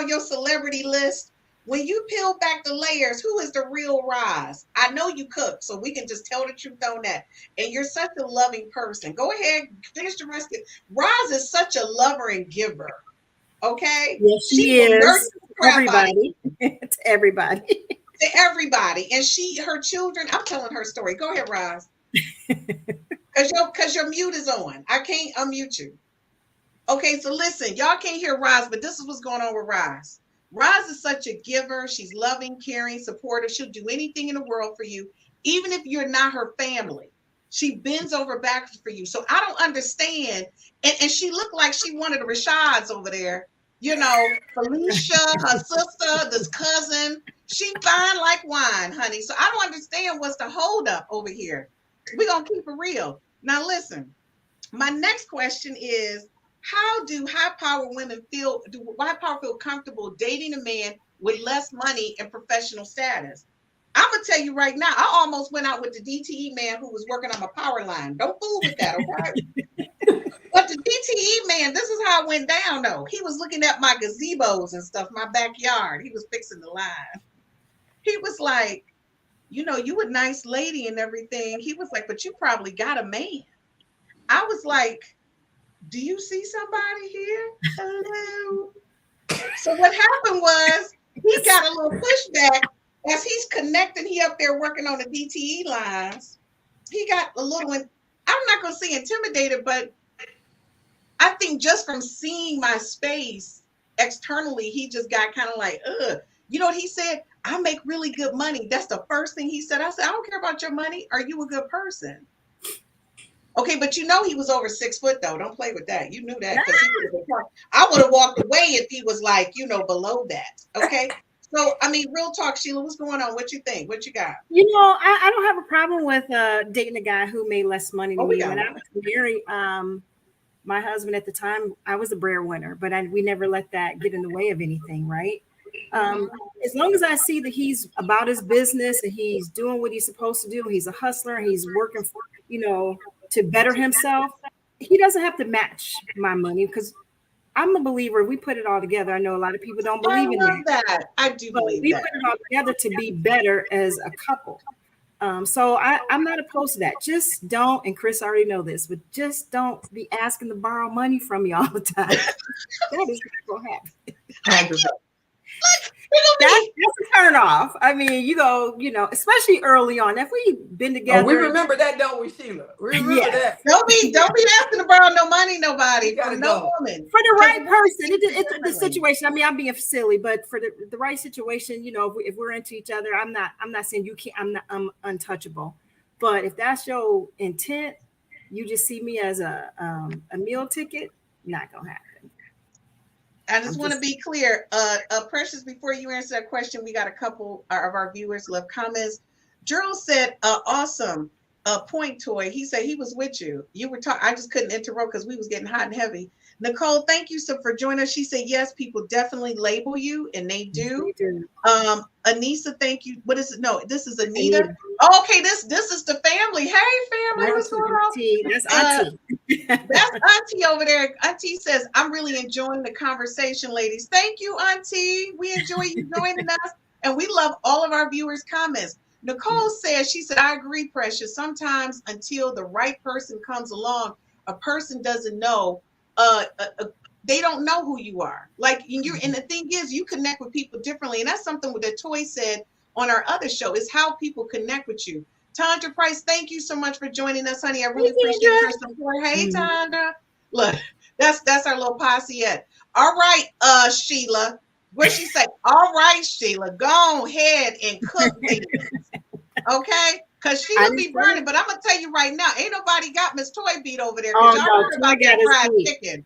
your celebrity list. When you peel back the layers, who is the real Roz? I know you cook, so we can just tell the truth on that. And you're such a loving person. Go ahead, finish the rest of it. Roz is such a lover and giver. Okay? Yes, she is. Everybody. To everybody. to everybody. And her children, I'm telling her story. Go ahead, Roz. Because your mute is on. I can't unmute you. Okay, so listen, y'all can't hear Roz, but this is what's going on with Roz. Roz is such a giver. She's loving, caring, supportive. She'll do anything in the world for you, even if you're not her family. She bends over backwards for you. So I don't understand. And she looked like she wanted the Rashads over there. You know, Felicia, her sister, this cousin. She fine like wine, honey. So I don't understand what's the holdup over here. We're going to keep it real. Now, listen, my next question is, how do high-powered women feel comfortable dating a man with less money and professional status? I'm going to tell you right now, I almost went out with the DTE man who was working on my power line. Don't fool with that, okay? But the DTE man, this is how it went down, though. He was looking at my gazebos and stuff, my backyard. He was fixing the line. He was like, you know, you a nice lady and everything. He was like, but you probably got a man. I was like, do you see somebody here? Hello. So what happened was he got a little pushback as he's connecting. He up there working on the DTE lines. He got a little, I'm not going to say intimidated, but I think just from seeing my space externally, he just got kind of like, ugh. You know what he said? I make really good money. That's the first thing he said. I said, I don't care about your money. Are you a good person? Okay, but you know he was over 6 foot though. Don't play with that. You knew that. I would have walked away if he was like, you know, below that. Okay. So I mean, real talk, Sheila, what's going on? What you think? What you got? You know, I don't have a problem with dating a guy who made less money than me. When I was married, my husband at the time, I was a breadwinner, but we never let that get in the way of anything, right? As long as I see that he's about his business and he's doing what he's supposed to do, he's a hustler, he's working for, you know, to better himself, he doesn't have to match my money, because I'm a believer. We put it all together. I know a lot of people don't believe in that. I do believe we put it all together to be better as a couple. So I'm not opposed to that. Just don't, and Chris already know this, but just don't be asking to borrow money from me all the time. That is what will happen. That's a turn off. I mean, you know, especially early on. If we've been together, we remember that, don't we, Sheila? We remember that. Don't be asking to borrow no money, nobody. From no woman. For the right person, it's the situation. I mean, I'm being silly, but for the right situation, you know, if we're into each other, I'm not saying you can't. I'm untouchable. But if that's your intent, you just see me as a meal ticket. Not gonna happen. I just want to be clear. Precious, before you answer that question, we got a couple of our viewers left comments. Gerald said, awesome point, Toy. He said he was with you. You were talking. I just couldn't interrupt because we was getting hot and heavy. Nicole, thank you for joining us. She said, yes, people definitely label you, and they do. Anissa, thank you. What is it? No, this is Anita. Oh, okay, this is the family. Hey, family, what's going on? That's Auntie. That's Auntie over there. Auntie says, I'm really enjoying the conversation, ladies. Thank you, Auntie. We enjoy you joining us, and we love all of our viewers' comments. Nicole says, she said, I agree, Precious. Sometimes until the right person comes along, a person doesn't know. They don't know who you are. Like, and the thing is, you connect with people differently. And that's something that Toy said on our other show, is how people connect with you. Tandra Price, thank you so much for joining us, honey. I really appreciate your support. Hey, Tandra. Look, that's our little posse at. All right, Sheila. What she say? All right, Sheila, go ahead and cook things. Okay? Because she will be burning. But I'm going to tell you right now, ain't nobody got Miss Toy beat over there. Because y'all heard about that fried chicken.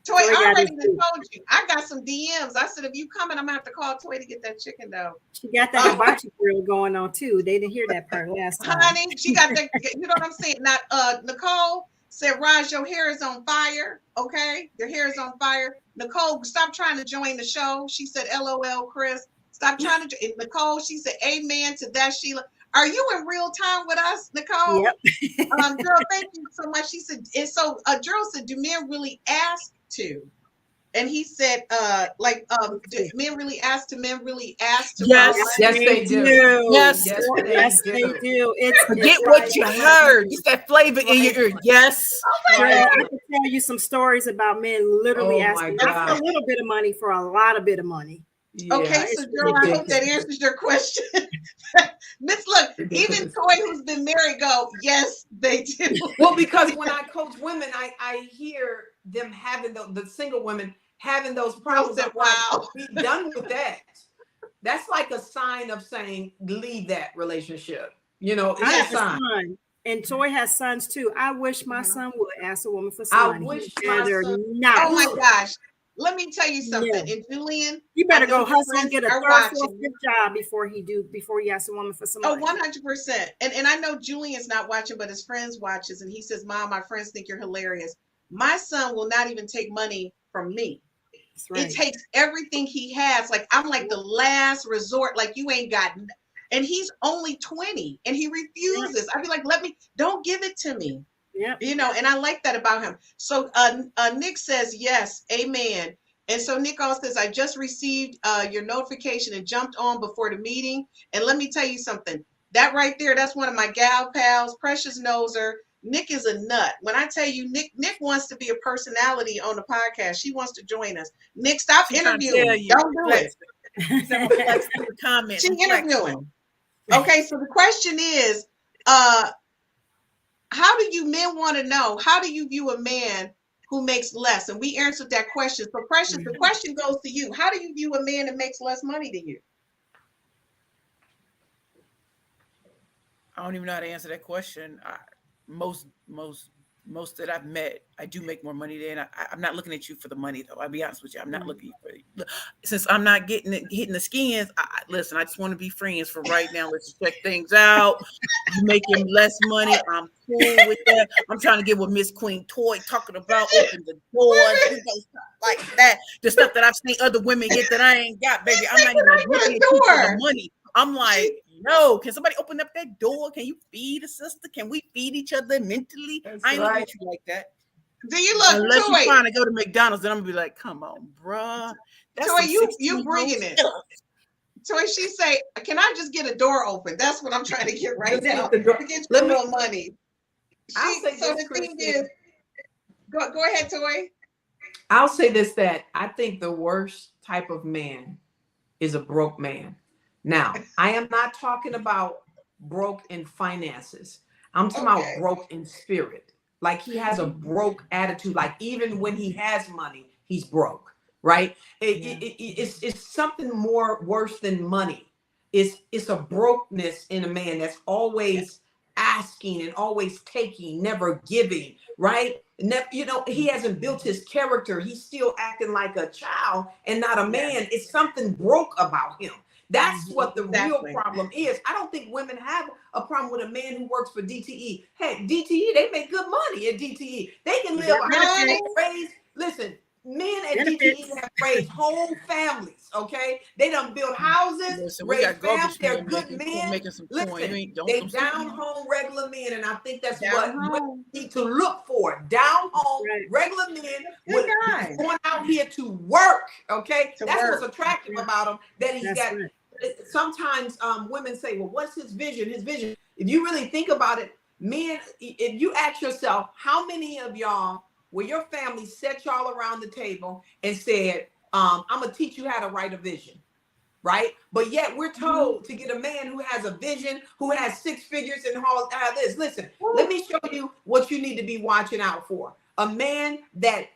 Toy, I already told you. I got some DMs. I said, if you coming, I'm going to have to call Toy to get that chicken, though. She got that hibachi grill going on, too. They didn't hear that part last time. Honey, she got that. You know what I'm saying? Now, Nicole said, Raj, your hair is on fire. Okay? Your hair is on fire. Nicole, stop trying to join the show. She said, LOL, Chris. Stop trying to. Nicole, she said, amen to that, Sheila. Are you in real time with us, Nicole? Yep. Girl, thank you so much. She said, and so Gerald said, do men really ask to? And he said, do men really ask to? Men really ask to? Yes, they do. Yes, they do. Forget what you heard. It's that flavor in your ear. Yes. I can tell you some stories about men literally asking not for a little bit of money, for a lot of bit of money. Okay, Yeah, so it's Joe, I hope that ridiculous. answers your question. Miss, look, even Ridiculous. Toy, who's been married, go, yes, they do. Well, because when I coach women, I hear them having the single women having those problems. said, I'm like, wow. be done with that. That's like a sign of saying, leave that relationship. You know, I it's a have a sign. son, and Toy has sons too. I wish my Mhm. son would ask a woman for I some money. wish He my better son- not. Oh my gosh. Let me tell you something. No. And Julian, You better I know go your hustle and friends get a are third, fourth, watching. fifth job before he asks a woman for some Oh, money. 100%. And I know Julian's not watching, but his friends watches, and he says, Mom, my friends think you're hilarious. My son will not even take money from me. That's right. It takes everything he has. Like, I'm like the last resort. Like, you ain't got, and he's only 20 and he refuses. I'd be like, don't give it to me. Yep. You know, and I like that about him. So Nick says, yes, amen. And so Nick also says, I just received your notification and jumped on before the meeting. And let me tell you something, that right there, that's one of my gal pals, Precious knows her. Nick is a nut. When I tell you, Nick wants to be a personality on the podcast. She wants to join us. Nick, stop She trying to tell interviewing. you, Don't do it. She said, "I'm flexing in the comments. She's I'm flexing." interviewing. Okay, so the question is, how do you men want to know? How do you view a man who makes less? And we answered that question. So, Precious, the question goes to you. How do you view a man that makes less money than you? I don't even know how to answer that question. Most that I've met, I do make more money than I'm not looking at you for the money though. I'll be honest with you. I'm not looking for it. Since I'm not hitting the skins. Listen, I just want to be friends for right now. Let's check things out. You making less money. I'm cool with that. I'm trying to get what Miss Queen Toy talking about. Open the doors, you know, stuff like that. The stuff that I've seen other women get that I ain't got, baby. I'm not even looking at you for the money. I'm like, yo, can somebody open up that door? Can you feed a sister? Can we feed each other mentally? I ain't looking at you like that. Do you look, Unless Toy? you trying to go to McDonald's, then I'm gonna be like, come on, bruh. That's Toy, some you 16 bringing it. Toy, she say, can I just get a door open? That's what I'm trying to get right Just now. get the door- To get Let you me- real money. I'll say So this, the thing Christine. is, go ahead, Toy. I'll say this, that I think the worst type of man is a broke man. Now, I am not talking about broke in finances. I'm talking Okay. about broke in spirit. Like he has a broke attitude. Like even when he has money, he's broke, right? It's something more worse than money. It's a brokenness in a man that's always asking and always taking, never giving, right? You know, he hasn't built his character. He's still acting like a child and not a man. It's something broke about him. That's what the Exactly. real problem is. I don't think women have a problem with a man who works for DTE. Heck, DTE, they make good money at DTE. They can live a house, they raise, listen, men at DTE have raised whole families, okay? They done built houses, Listen, we raised got garbage families. They're men good making men. some Listen, coin. You ain't they don't down home regular men, and I think that's Down what home. women need to look for. Down home Right. regular men Good with guy. going out here to work. Okay, To that's work. what's attractive about him. That he's That's got. right. Sometimes women say, "Well, what's his vision?" His vision. If you really think about it, men, if you ask yourself, how many of y'all, where your family set y'all around the table and said, "I'm gonna teach you how to write a vision." Right? But yet we're told to get a man who has a vision, who has six figures and all this. Listen, let me show you what you need to be watching out for. A man that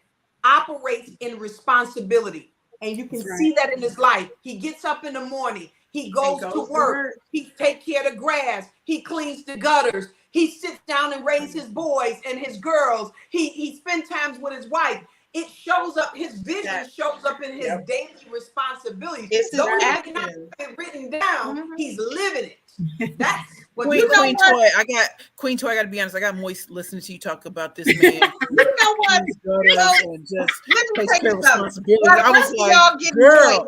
operates in responsibility. And you can see that in his life. He gets up in the morning. He goes to work. He takes care of the grass. He cleans the gutters. He sits down and raises his boys and his girls. He spends time with his wife. It shows up, his vision shows up in his daily responsibilities. It's his Though he may not action. have it written down, he's living it. That's what Queen you know Toy, I gotta be honest. I got moist listening to you talk about this man. You know what? And just Let me takes tell care you of something. responsibility. While the I was rest of like, y'all getting girl,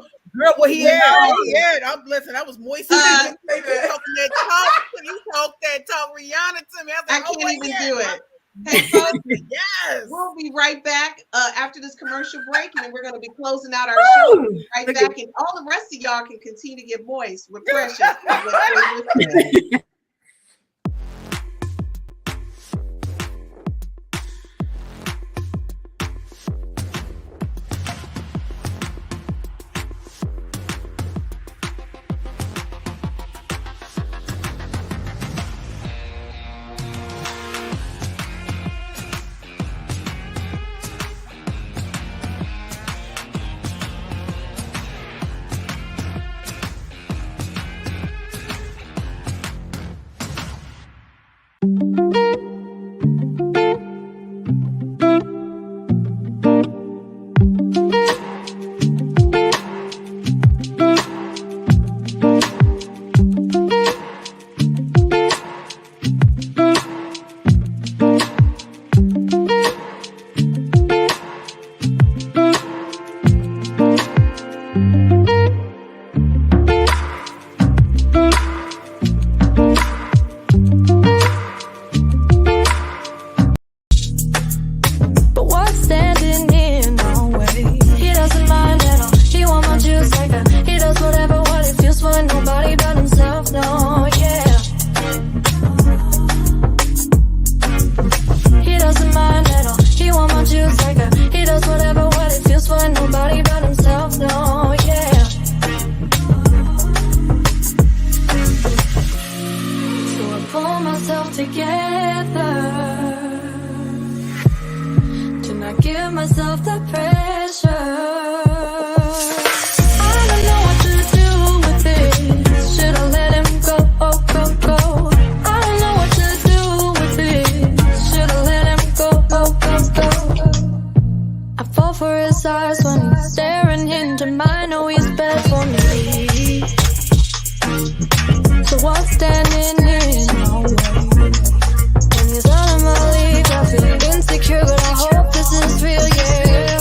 what he You had. know. He had. I'm listening. I was moist. When you talking that talk, when you talk that talk, Rihanna to me. I was I like, can't even do it. Hey, folks, yes. we'll be right back after this commercial break, and then we're going to be closing out our show. We'll be right back, and all the rest of y'all can continue to get moist with Precious. and what they listening. together. Do not give myself the pressure. I don't know what to do with this. Should I let him go, go? I don't know what to do with this. Should I let him go, go? I fall for his eyes when he's staring into mine. Know he's bad for me. So what's standing in my way? When he's out of my league, I feel insecure, but I hope this is real, yeah.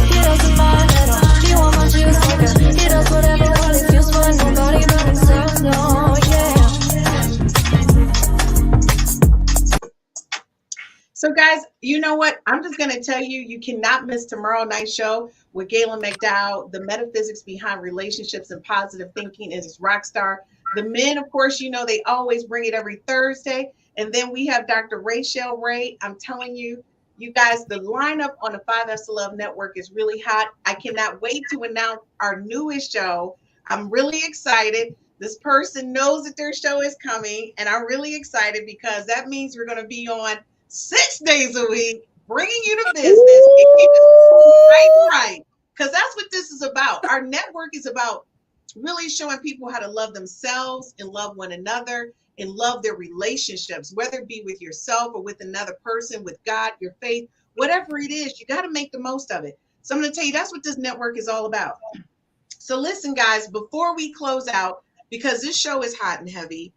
He doesn't mind at all. He want my juice like a. He does whatever while he feels for nobody but himself, no, yeah. So guys, you know what? I'm just going to tell you, you cannot miss tomorrow night's show with Galen McDowell. The metaphysics behind relationships and positive thinking is Rockstar. The men, of course, you know, they always bring it every Thursday. And then we have Dr. Rachel Ray. I'm telling you, you guys, the lineup on the 5S to Love Network is really hot. I cannot wait to announce our newest show. I'm really excited. This person knows that their show is coming, and I'm really excited because that means we're going to be on 6 days a week, bringing you to business and keep it right. Because that's what this is about. Our network is about really showing people how to love themselves and love one another and love their relationships, whether it be with yourself or with another person, with God, your faith, whatever it is, you got to make the most of it. So I'm going to tell you, that's what this network is all about. So listen, guys, before we close out, because this show is hot and heavy,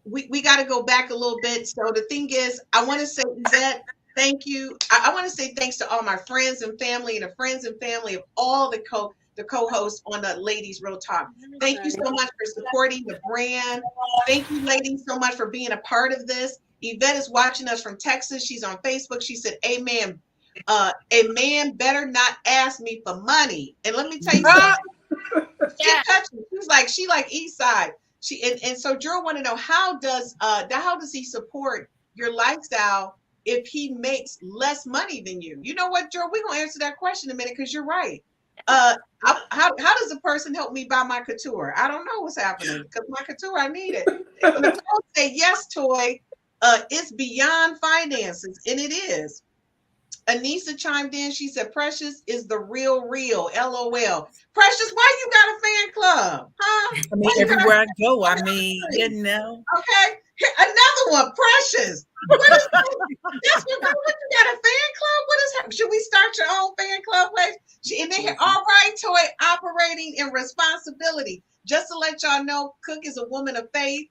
we got to go back a little bit. So the thing is, I want to say, Yvette, thank you. I want to say thanks to all my friends and family and the friends and family of all the co-hosts on the Ladies Real Talk. Thank you so much for supporting the brand. Thank you, ladies, so much for being a part of this. Yvette is watching us from Texas. She's on Facebook. She said, amen. A man better not ask me for money. And let me tell you something. She like East Side. And so Drew want to know, how does he support your lifestyle if he makes less money than you? You know what, Drew? We're gonna answer that question in a minute because you're right. How does a person help me buy my couture? I don't know what's happening because my couture, I need it. Nicole say yes, Toy. It's beyond finances, and it is. Anissa chimed in. She said, Precious is the real, LOL. Precious, why you got a fan club? Huh? I mean, everywhere I go, I mean, you know. Okay. Here, another one, Precious. What is what you got a fan club? What is her? Should we start your own fan club, please? And then here, all right, Toy, operating in responsibility. Just to let y'all know, Cook is a woman of faith.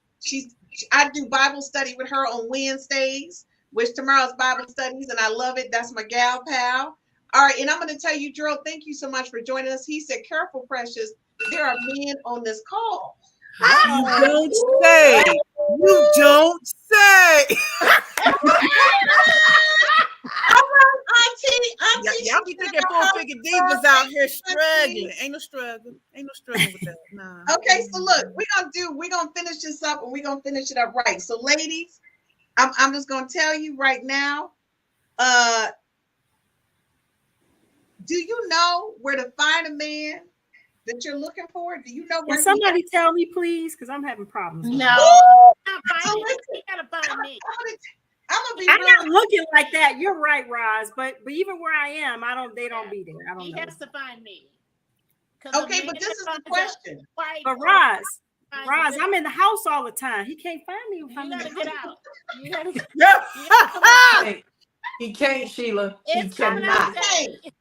I do Bible study with her on Wednesdays, which tomorrow's Bible studies, and I love it. That's my gal pal. All right, and I'm going to tell you, Drew, thank you so much for joining us. He said, careful, Precious. There are men on this call. You don't say. You don't say. Auntie, y'all be thinking 4-figure divas out here struggling. Ain't no struggle with that. Nah. Okay, so look, we're gonna finish this up, and we're gonna finish it up right. So, ladies, I'm just gonna tell you right now. Do you know where to find a man that you're looking for? Do you know where? Can somebody tell me, please? Because I'm having problems. No, you gotta find me. I'm not looking like that. You're right, Roz. But even where I am, they don't be there. I don't know. He has to find me. Okay, but this is the question. But Roz, I'm in the house all the time. He can't find me. You gotta get out. You gotta get Hey, he can't, Sheila. He It's coming out cannot. today.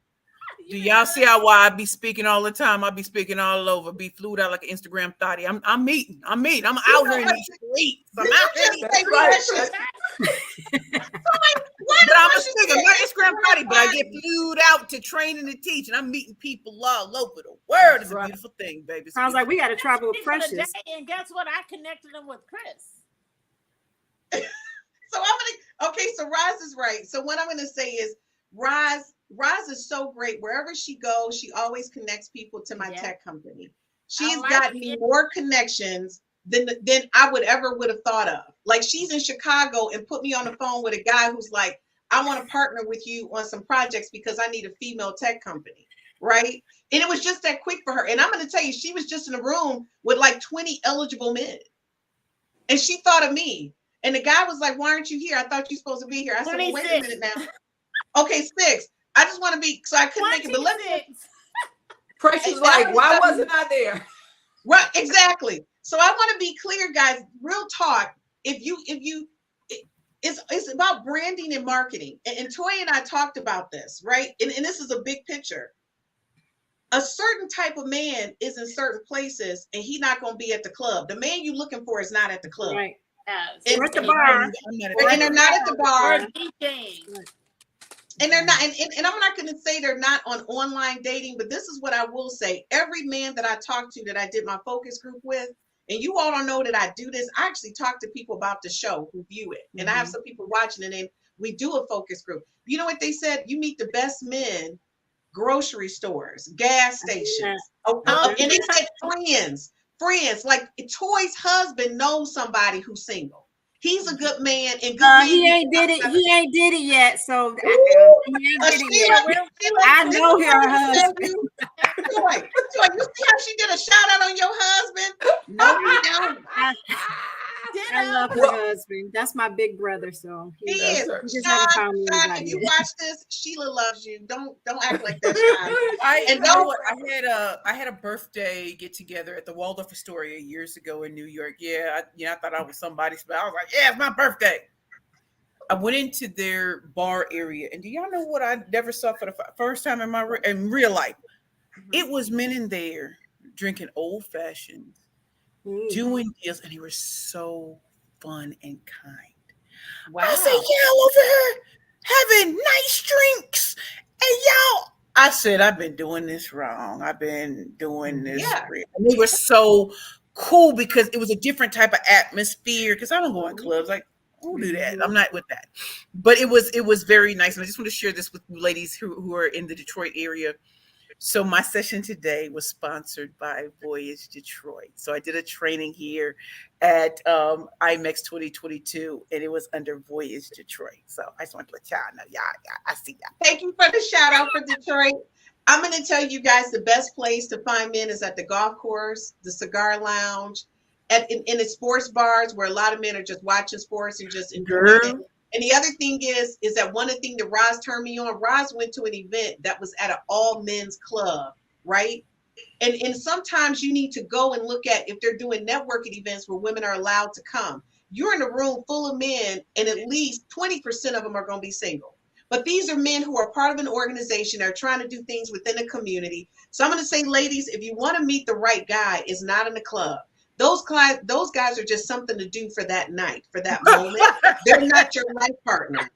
Do y'all see how why I be speaking all the time? I be speaking all over, be flued out like an Instagram thotty. I'm meeting. I'm out here in these streets. I'm out here in these streets. But I'm a speaker, not Instagram thotty, but I get flued out to train and to teach, and I'm meeting people all over the world. It's a beautiful thing, baby. Sounds like we got to travel with For the Precious. day, and guess what? I connected him with Chris. So so Roz is right. So what I'm gonna say is Roz is so great. Wherever she goes, she always connects people to my tech company. She's gotten me more connections than I would have thought of. Like, she's in Chicago and put me on the phone with a guy who's like, I want to partner with you on some projects because I need a female tech company. right? And it was just that quick for her. And I'm going to tell you, she was just in a room with like 20 eligible men. And she thought of me. And the guy was like, why aren't you here? I thought you were supposed to be here. I said, well, wait a minute now. Okay, 6. I just want to be, so I couldn't make it. But let me. Precious like, why wasn't I there? Right, exactly. So I want to be clear, guys. Real talk. It's about branding and marketing. And Toya and I talked about this, right? And this is a big picture. A certain type of man is in certain places, and he's not going to be at the club. The man you're looking for is not at the club. Right. And, We're at the bar. And they're not at the bar. Or And they're not, and I'm not going to say they're not on online dating, but this is what I will say. Every man that I talked to that I did my focus group with, and you all don't know that I do this, I actually talk to people about the show who view it. And I have some people watching it, and we do a focus group. You know what they said? You meet the best men, grocery stores, gas stations. And they said friends. Like Toy's husband knows somebody who's single. He's a good man and good. He ain't did it yet. So he ain't did it yet. I know her husband. Joy, you see how she did a shout out on your husband? No, you don't. I love her husband. That's my big brother. So he is. Sean, if you watch this, Sheila loves you. Don't act like that. I had a birthday get together at the Waldorf Astoria years ago in New York. I thought I was somebody's, but I was like, yeah, it's my birthday. I went into their bar area, and do y'all know what I never saw for the first time in real life? It was men in there drinking old fashioned, doing deals, and they were so fun and kind. Wow. I said, y'all over here having nice drinks, and y'all. I said, I've been doing this wrong. I've been doing this. Yeah. And they were so cool because it was a different type of atmosphere. Because I don't go in clubs. Like, who do that? I'm not with that. But it was very nice. And I just want to share this with you ladies who are in the Detroit area. So my session today was sponsored by Voyage Detroit. So I did a training here at IMEX 2022, and it was under Voyage Detroit. So I just want to let y'all know. Yeah, I see that. Thank you for the shout out for Detroit. I'm going to tell you guys the best place to find men is at the golf course, the cigar lounge, in the sports bars where a lot of men are just watching sports and just enjoying it. And the other thing is that one of the things that Roz turned me on, Roz went to an event that was at an all men's club, right? And sometimes you need to go and look at if they're doing networking events where women are allowed to come. You're in a room full of men, and at least 20% of them are going to be single. But these are men who are part of an organization. They're trying to do things within the community. So I'm going to say, ladies, if you want to meet the right guy, it's not in the club. Those guys are just something to do for that night, for that moment. They're not your life partner.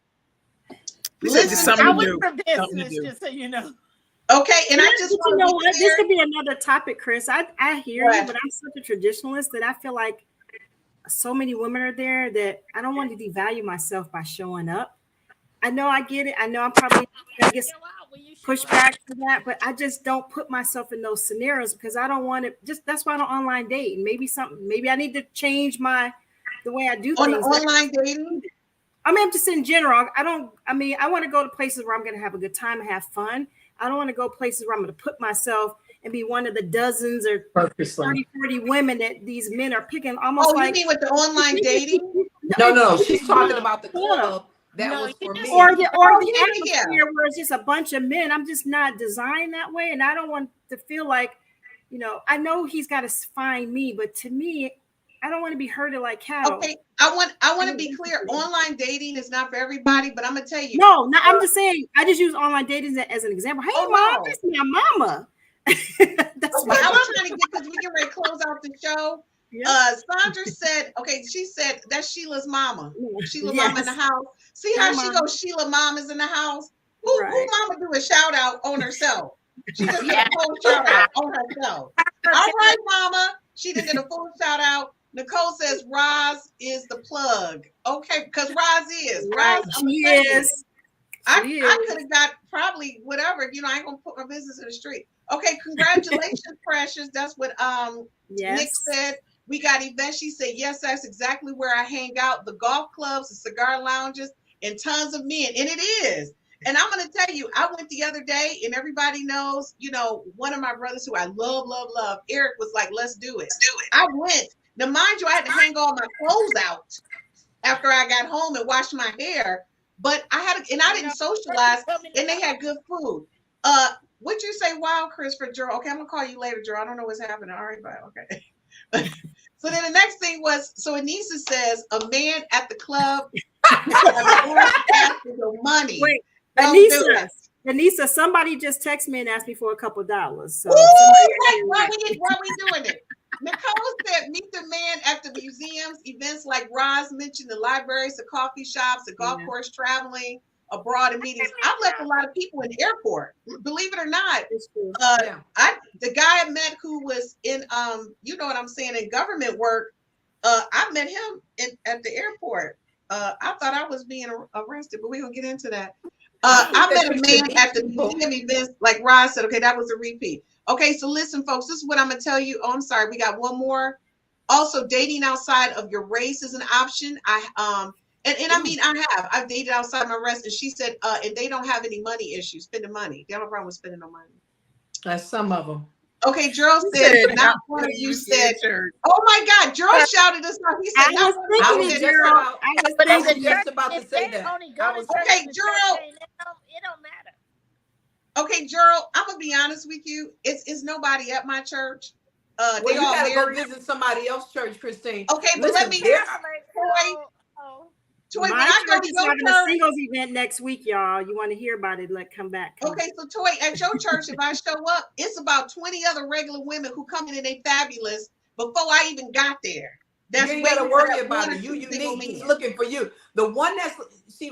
Listen, I was for business, just so you know. Okay, and I just you know what? This could be another topic, Chris. I hear you, but I'm such a traditionalist that I feel like so many women are there that I don't want to devalue myself by showing up. I know I get it. I know I'm probably gonna get push back to that, but I just don't put myself in those scenarios because I don't want to. That's why I don't online date. Maybe I need to change the way I do things. Online dating. I mean, I'm just in general. I want to go to places where I'm going to have a good time and have fun. I don't want to go places where I'm going to put myself and be one of the dozens or 30, 40 women that these men are picking. Almost you mean with the online dating? No. She's talking about the club. That was for me. Or the atmosphere where it's just a bunch of men. I'm just not designed that way. And I don't want to feel like, I know he's got to find me, but to me, I don't want to be herded like cattle. Okay, I want to be clear. Online dating is not for everybody, but I'm gonna tell you. No, I'm just saying. I just use online dating as an example. Hey, mom, this is my mama. That's what I was trying to get because we get ready to close out the show. Yeah. Sandra said, she said that's Sheila's mama. Sheila mama in the house. See how she goes, Sheila mom is in the house. Who mama do a shout out on herself? She just did a full shout out on herself. All right, mama. She did a full shout out. Nicole says Roz is the plug. Okay, because Roz is. She is. I could have got probably whatever. I ain't gonna put my business in the street. Okay, congratulations, Precious. That's what Nick said. We got Yvette. She said, yes, that's exactly where I hang out. The golf clubs, the cigar lounges, and tons of men. And it is. And I'm going to tell you, I went the other day, and everybody knows, you know, one of my brothers who I love, love, love, Eric was like, let's do it. I went. Now, mind you, I had to hang all my clothes out after I got home and washed my hair. But I didn't socialize, and they had good food. What'd you say, wow, Chris, for Gerald? Okay, I'm going to call you later, Gerald. I don't know what's happening. All right, bye. Okay. So then the next thing was, so Anissa says, a man at the club asking for money. Wait, Don't do it. Anissa, somebody just texted me and asked me for a couple dollars. So Ooh, why we doing it? Nicole said, meet the man at the museums, events like Roz mentioned, the libraries, the coffee shops, the golf course, traveling abroad and meetings. I've left a lot of people in the airport, believe it or not. The guy I met who was in, you know what I'm saying, in government work, I met him at the airport. I thought I was being arrested, but we're going to get into that. I met a man at the museum events, like Roz said, okay, that was a repeat. Okay, so listen, folks, this is what I'm going to tell you. Oh, I'm sorry, we got one more. Also, dating outside of your race is an option. I mean, I've dated outside my race, and she said, and they don't have any money issues, spending money. They don't have a problem with spending no money. That's some of them. Okay, Gerald said, not one of you said, oh my God, Gerald shouted us out. He said, I was just about to say that. Okay, Gerald. It don't matter. Okay, Gerald, I'm gonna be honest with you. It's nobody at my church. Well, they you all gotta married. go visit somebody else's church, Christine. Okay, but let me hear. Toy, when I go to is your having a church, singles event next week, y'all. You want to hear about it? Come back. Okay, so Toy, at your church, if I show up, it's about 20 other regular women who come in and they fabulous before I even got there. You ain't gotta worry about it. You unique. He's looking for you. The one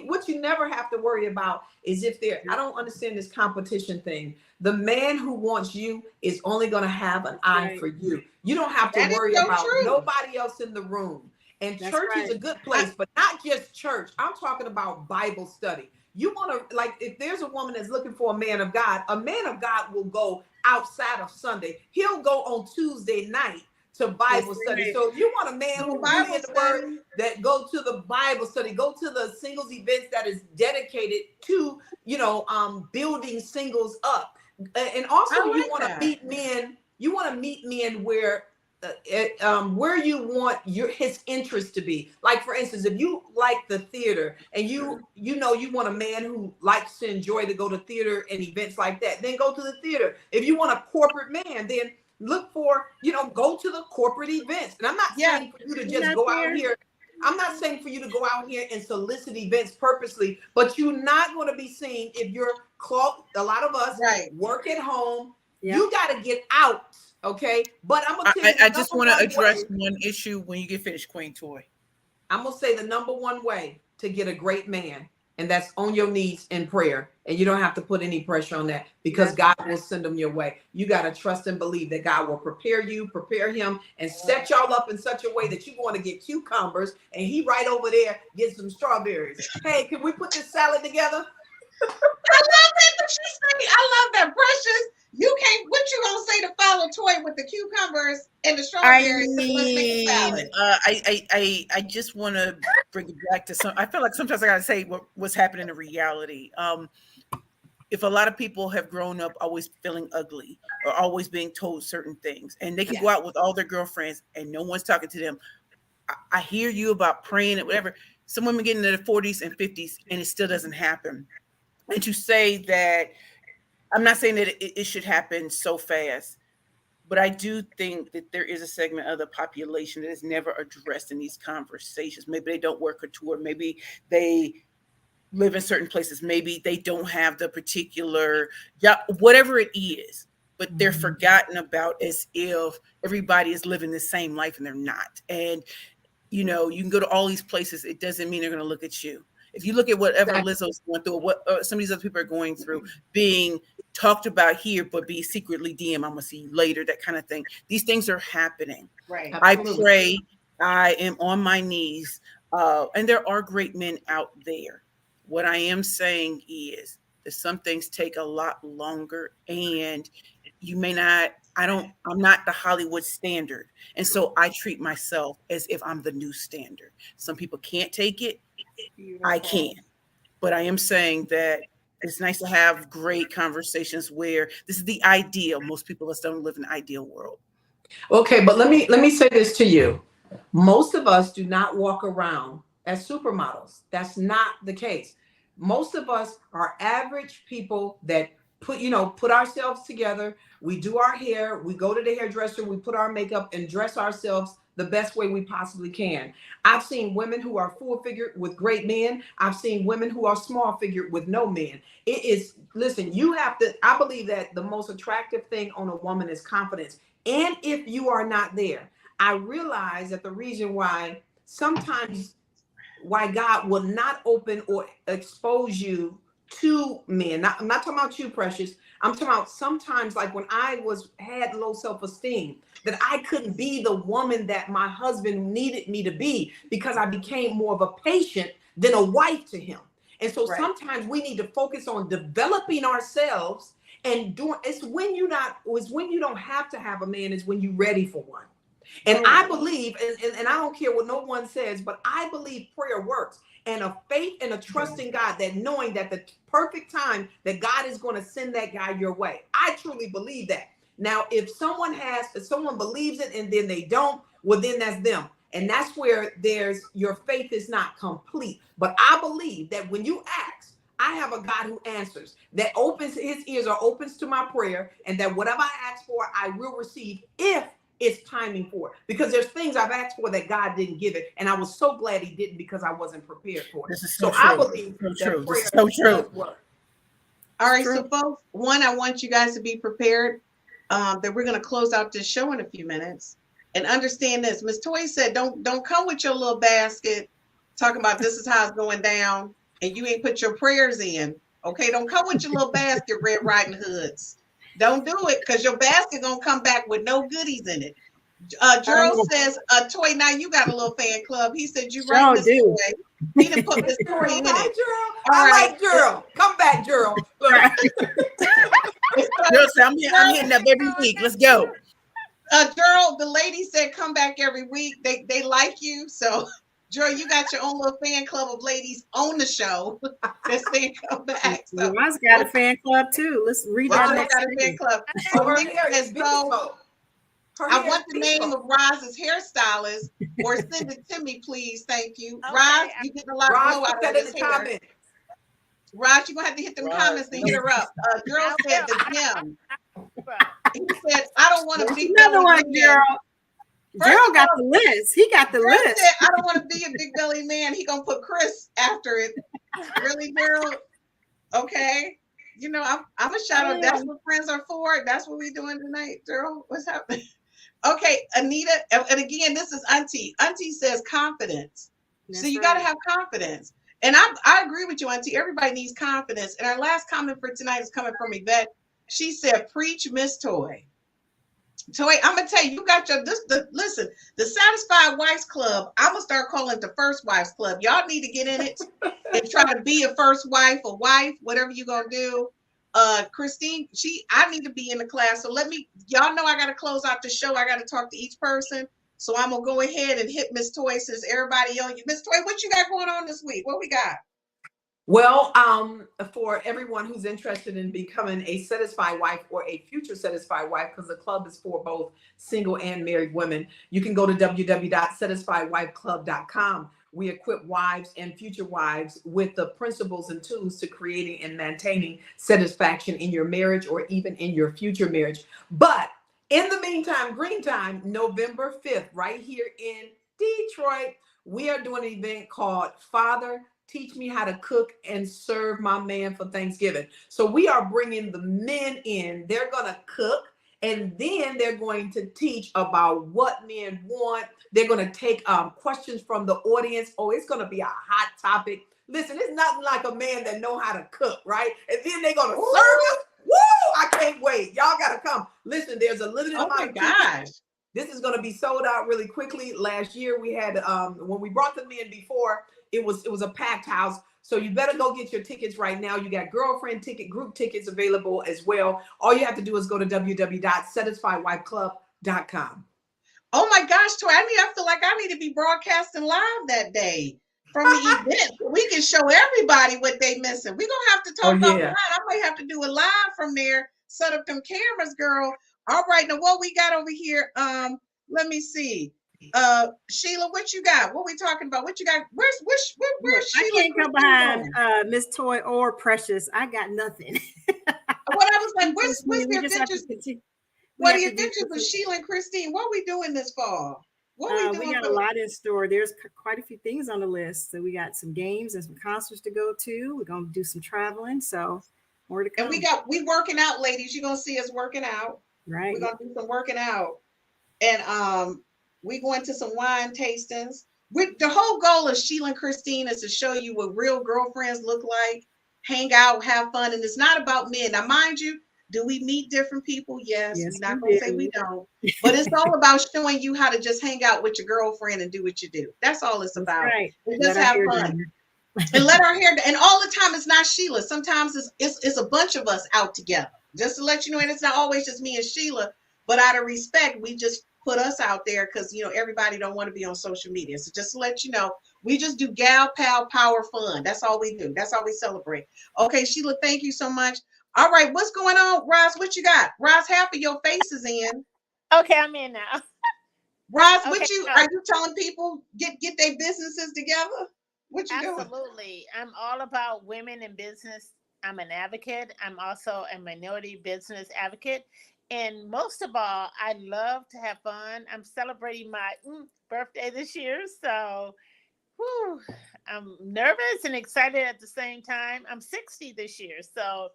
what you never have to worry about is if I don't understand this competition thing. The man who wants you is only gonna have an eye for you. You don't have to worry about nobody else in the room. And church is a good place, but not just church. I'm talking about Bible study. You want to, like, if there's a woman that's looking for a man of God will go outside of Sunday. He'll go on Tuesday night to Bible study. So if you want a man who reads the word, that go to the Bible study, go to the singles events that is dedicated to, building singles up. And also you want to meet men. You want to meet men where you want his interest to be. Like, for instance, if you like the theater and you want a man who likes to enjoy to go to theater and events like that, then go to the theater. If you want a corporate man, then look for, go to the corporate events. And I'm not saying for you to just go out here. I'm not saying for you to go out here and solicit events purposely, but you're not going to be seen if you're a lot of us work at home. You got to get out. Okay, but I'm gonna tell you, I just want to address one issue when you get finished, Queen Toy. I'm gonna say the number one way to get a great man, and that's on your knees in prayer, and you don't have to put any pressure on that because God will send them your way. You gotta trust and believe that God will prepare him, and set y'all up in such a way that you're going to get cucumbers, and he right over there get some strawberries. Hey, can we put this salad together? I love that she said. I love that, Precious. You can't. What you gonna say to follow Toy with the cucumbers and the strawberries? I just want to bring it back to some. I feel like sometimes I gotta say what's happening in reality. If a lot of people have grown up always feeling ugly or always being told certain things, and they can go out with all their girlfriends and no one's talking to them. I hear you about praying and whatever. Some women get into their 40s and 50s and it still doesn't happen. And to say that, I'm not saying that it should happen so fast, but I do think that there is a segment of the population that is never addressed in these conversations. Maybe they don't work a tour. Maybe they live in certain places. Maybe they don't have the particular job, whatever it is, but they're forgotten about as if everybody is living the same life and they're not. And, you can go to all these places. It doesn't mean they're going to look at you. If you look at whatever Lizzo's going through, or what some of these other people are going through, being talked about here, but be secretly DM, I'm gonna see you later, that kind of thing. These things are happening. Right. I pray. I am on my knees, and there are great men out there. What I am saying is that some things take a lot longer, and you may not. I'm not the Hollywood standard, and so I treat myself as if I'm the new standard. Some people can't take it. I can, but I am saying that It's nice to have great conversations where this is the ideal. Most people us don't live in an ideal world. Okay, but let me say this to you. Most of us do not walk around as supermodels. That's not the case. Most of us are average people that put ourselves together. We do our hair, we go to the hairdresser, we put our makeup and dress ourselves the best way we possibly can. I've seen women who are full figured with great men. I've seen women who are small figured with no men. Listen, I believe that the most attractive thing on a woman is confidence. And if you are not there, I realize that the reason why God will not open or expose you to men. I'm not talking about you, Precious. I'm talking about sometimes, like when I had low self-esteem, that I couldn't be the woman that my husband needed me to be because I became more of a patient than a wife to him. And so sometimes we need to focus on developing ourselves and it's when you don't have to have a man, is when you're ready for one. And I believe, and I don't care what no one says, but I believe prayer works, and a faith and a trust in God, that knowing that the perfect time that God is going to send that guy your way. I truly believe that. Now, if someone believes it and then they don't, well, then that's them. And that's where your faith is not complete. But I believe that when you ask, I have a God who answers, that his ears are open to my prayer, and that whatever I ask for, I will receive if it's timing for it. Because there's things I've asked for that God didn't give it, and I was so glad he didn't because I wasn't prepared for it. This is so I true. believe that True. prayer This is so true. does work. All right, so folks, I want you guys to be prepared that we're going to close out this show in a few minutes, and understand this. Miss Toy said, don't come with your little basket talking about this is how it's going down, and you ain't put your prayers in. Okay, don't come with your little basket, Red Riding Hoods. Don't do it, because your basket gonna come back with no goodies in it. Gerald says, Toy, now you got a little fan club. He said you right, Miss Toy. He didn't put Miss Toy in it. Like Gerald. Come back, Gerald. Gerald said, I'm hitting up every week. Let's go. Gerald, the lady said come back every week. They like you, so Gerald, you got your own little fan club of ladies on the show that say come back. So Roz got a fan club too. Let's read that next got a fan club. So I want the name of Roz's hairstylist, or send it to me, please. Thank you. Okay. Roz, you get a lot of glow out of this hair. Comment. Roz, you're gonna have to hit them comments to hit her up. Gerald said the gym. He said, I don't want to be another one, Gerald. Gerald got the list. He got the Chris list. said, I don't want to be a big belly man. He gonna put Chris after it. Really, Gerald? Okay. You know, I'm a shout out. That's what friends are for. That's what we doing tonight, Gerald. What's happening? Okay, Anita, and again, this is Auntie. Auntie says confidence. That's so you right. got to have confidence. And I agree with you, Auntie. Everybody needs confidence. And our last comment for tonight is coming from Yvette. She said, preach, Miss Toy. Toy, I'm gonna tell you, you got listen, the Satisfied Wives Club. I'm gonna start calling it the First Wives Club. Y'all need to get in it and try to be a first wife, a wife, whatever you're gonna do. Christine, I need to be in the class. So y'all know I gotta close out the show. I gotta talk to each person. So I'm gonna go ahead and hit Miss Toy since everybody on you. Miss Toy, what you got going on this week? What we got? Well, for everyone who's interested in becoming a satisfied wife or a future satisfied wife, because the club is for both single and married women, you can go to www.satisfiedwifeclub.com. We equip wives and future wives with the principles and tools to creating and maintaining satisfaction in your marriage or even in your future marriage. But in the meantime, Green Time, November 5th, right here in Detroit, we are doing an event called Father, Teach Me How to Cook and Serve My Man for Thanksgiving. So we are bringing the men in. They're going to cook, and then they're going to teach about what men want. They're going to take questions from the audience. Oh, it's going to be a hot topic. Listen, it's nothing like a man that know how to cook, right? And then they're going to serve us. Woo! I can't wait. Y'all got to come. Listen, there's a limited amount of tickets. This is going to be sold out really quickly. Last year we had, when we brought them in before, it was a packed house. So you better go get your tickets right now. You got girlfriend ticket, group tickets available as well. All you have to do is go to www.satisfiedwifeclub.com. Oh my gosh, Toy, I feel like I need to be broadcasting live that day. from the event. We can show everybody what they missing. We're gonna have to talk offline. I might have to do a live from there, set up them cameras, girl. All right, now what we got over here? Let me see. Sheila, what you got? What we talking about? What you got? Where's Sheila? I can't come behind Miss Toy or Precious. I got nothing. What I was like, what's the adventures? What the adventures with Sheila and Christine? What are we doing this fall? What are we doing? We got a lot in store. There's quite a few things on the list. So we got some games and some concerts to go to. We're gonna do some traveling. So more to come. And we working out, ladies. You're gonna see us working out. Right. We're gonna do some working out. And we going to some wine tastings. The whole goal of Sheila and Christine is to show you what real girlfriends look like, hang out, have fun. And it's not about men. Now, mind you, do we meet different people? Yes. We're not going to say we don't. But it's all about showing you how to just hang out with your girlfriend and do what you do. That's all it's about. Right. And just have fun. And let our hair down. And all the time, it's not Sheila. Sometimes it's a bunch of us out together. Just to let you know, and it's not always just me and Sheila. But out of respect, we just put us out there because, you know, everybody don't want to be on social media. So just to let you know, we just do gal, pal, power, fun. That's all we do. That's all we celebrate. Okay, Sheila, thank you so much. All right, what's going on, Roz? What you got? Roz, half of your face is in. Okay, I'm in now. Roz, are you telling people get their businesses together? What you doing? Absolutely. I'm all about women in business. I'm an advocate. I'm also a minority business advocate. And most of all, I love to have fun. I'm celebrating my birthday this year. So I'm nervous and excited at the same time. I'm 60 this year. So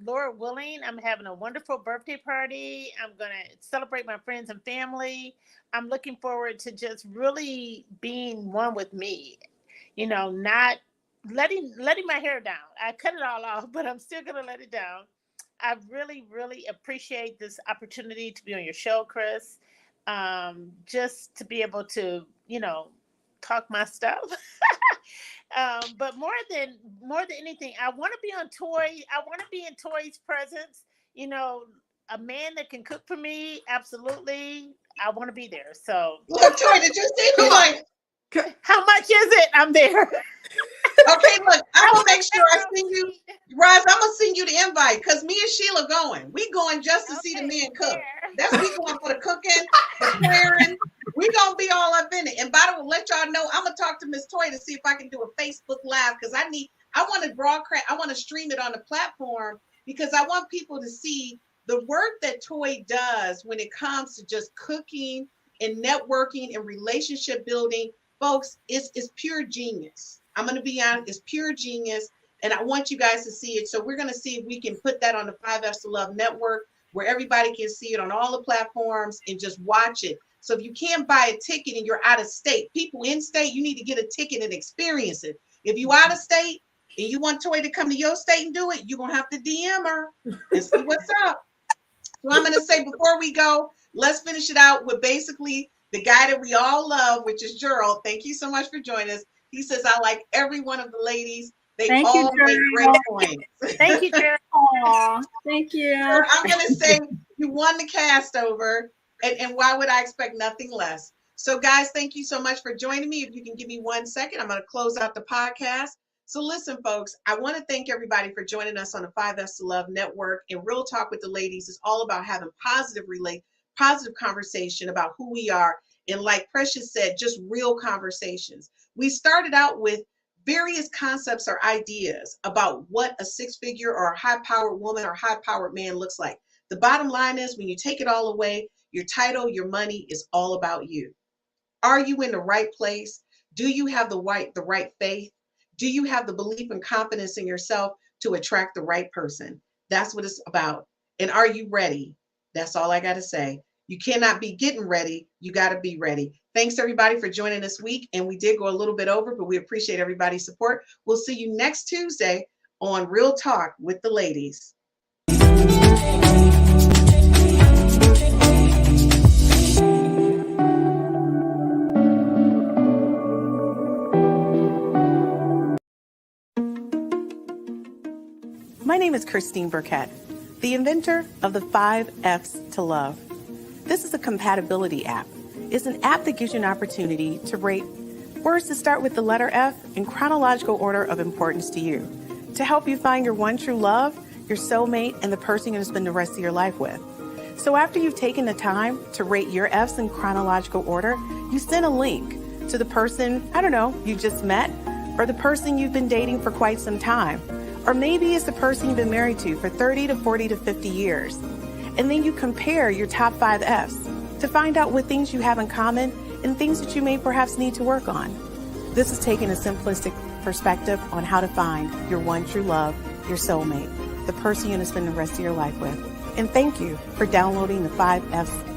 Lord willing, I'm having a wonderful birthday party. I'm going to celebrate my friends and family. I'm looking forward to just really being one with me, you know, not letting my hair down. I cut it all off, but I'm still going to let it down. I really, really appreciate this opportunity to be on your show, Chris. Just to be able to, you know, talk my stuff. But more than anything, I want to be on Toy. I want to be in Toy's presence. You know, a man that can cook for me. Absolutely, I want to be there. So, look, Toy, did you see me? Like, how much is it? I'm there. Okay, look, I'm gonna make sure I send you, Roz. I'm gonna send you the invite because me and Sheila going. We going just to see the men cook. That's we going for the cooking, the clearing. We gonna be all up in it. And by the way, let y'all know, I'm gonna talk to Miss Toy to see if I can do a Facebook Live because I want to broadcast. I want to stream it on the platform because I want people to see the work that Toy does when it comes to just cooking and networking and relationship building. Folks, it's pure genius. I'm going to be honest, it's pure genius. And I want you guys to see it. So we're going to see if we can put that on the 5F's to Love network where everybody can see it on all the platforms and just watch it. So if you can't buy a ticket and you're out of state, people in state, you need to get a ticket and experience it. If you out of state and you want Toy to come to your state and do it, you're going to have to DM her and see what's up. So I'm going to say before we go, let's finish it out with basically the guy that we all love, which is Gerald. Thank you so much for joining us. He says, I like every one of the ladies. They all make great points. Thank you, Gerald. Thank you. So I'm going to say you won the cast over. And why would I expect nothing less? So, guys, thank you so much for joining me. If you can give me 1 second, I'm going to close out the podcast. So listen, folks, I want to thank everybody for joining us on the 5F's to Love Network. And Real Talk with the Ladies is all about having positive conversation about who we are. And like Precious said, just real conversations. We started out with various concepts or ideas about what a six-figure or a high-powered woman or high-powered man looks like. The bottom line is when you take it all away, your title, your money is all about you. Are you in the right place? Do you have the right faith? Do you have the belief and confidence in yourself to attract the right person? That's what it's about. And are you ready? That's all I got to say. You cannot be getting ready. You got to be ready. Thanks everybody for joining this week. And we did go a little bit over, but we appreciate everybody's support. We'll see you next Tuesday on Real Talk with the Ladies. My name is Christine Burkett, the inventor of the 5F's to Love. This is a compatibility app. It's an app that gives you an opportunity to rate Words to start with the letter F in chronological order of importance to you, to help you find your one true love, your soulmate, and the person you're going to spend the rest of your life with. So after you've taken the time to rate your F's in chronological order, you send a link to the person, I don't know, you just met, or the person you've been dating for quite some time. Or maybe it's the person you've been married to for 30 to 40 to 50 years. And then you compare your top 5 F's to find out what things you have in common and things that you may perhaps need to work on. This is taking a simplistic perspective on how to find your one true love, your soulmate, the person you're going to spend the rest of your life with. And thank you for downloading the 5 F's